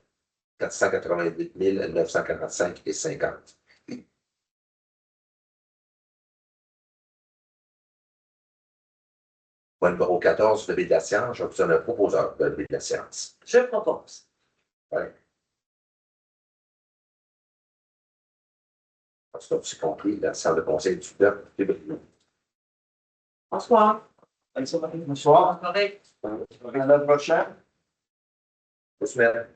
488 945,50. Point numéro 14, levé de la science. J'obtiens un proposeur de levé de la science.
Je propose.
Ouais. Parce que tu as compris, la salle de conseil du peuple.
Bonsoir.
Bonsoir.
Correct.
À la prochaine.
Faut se mettre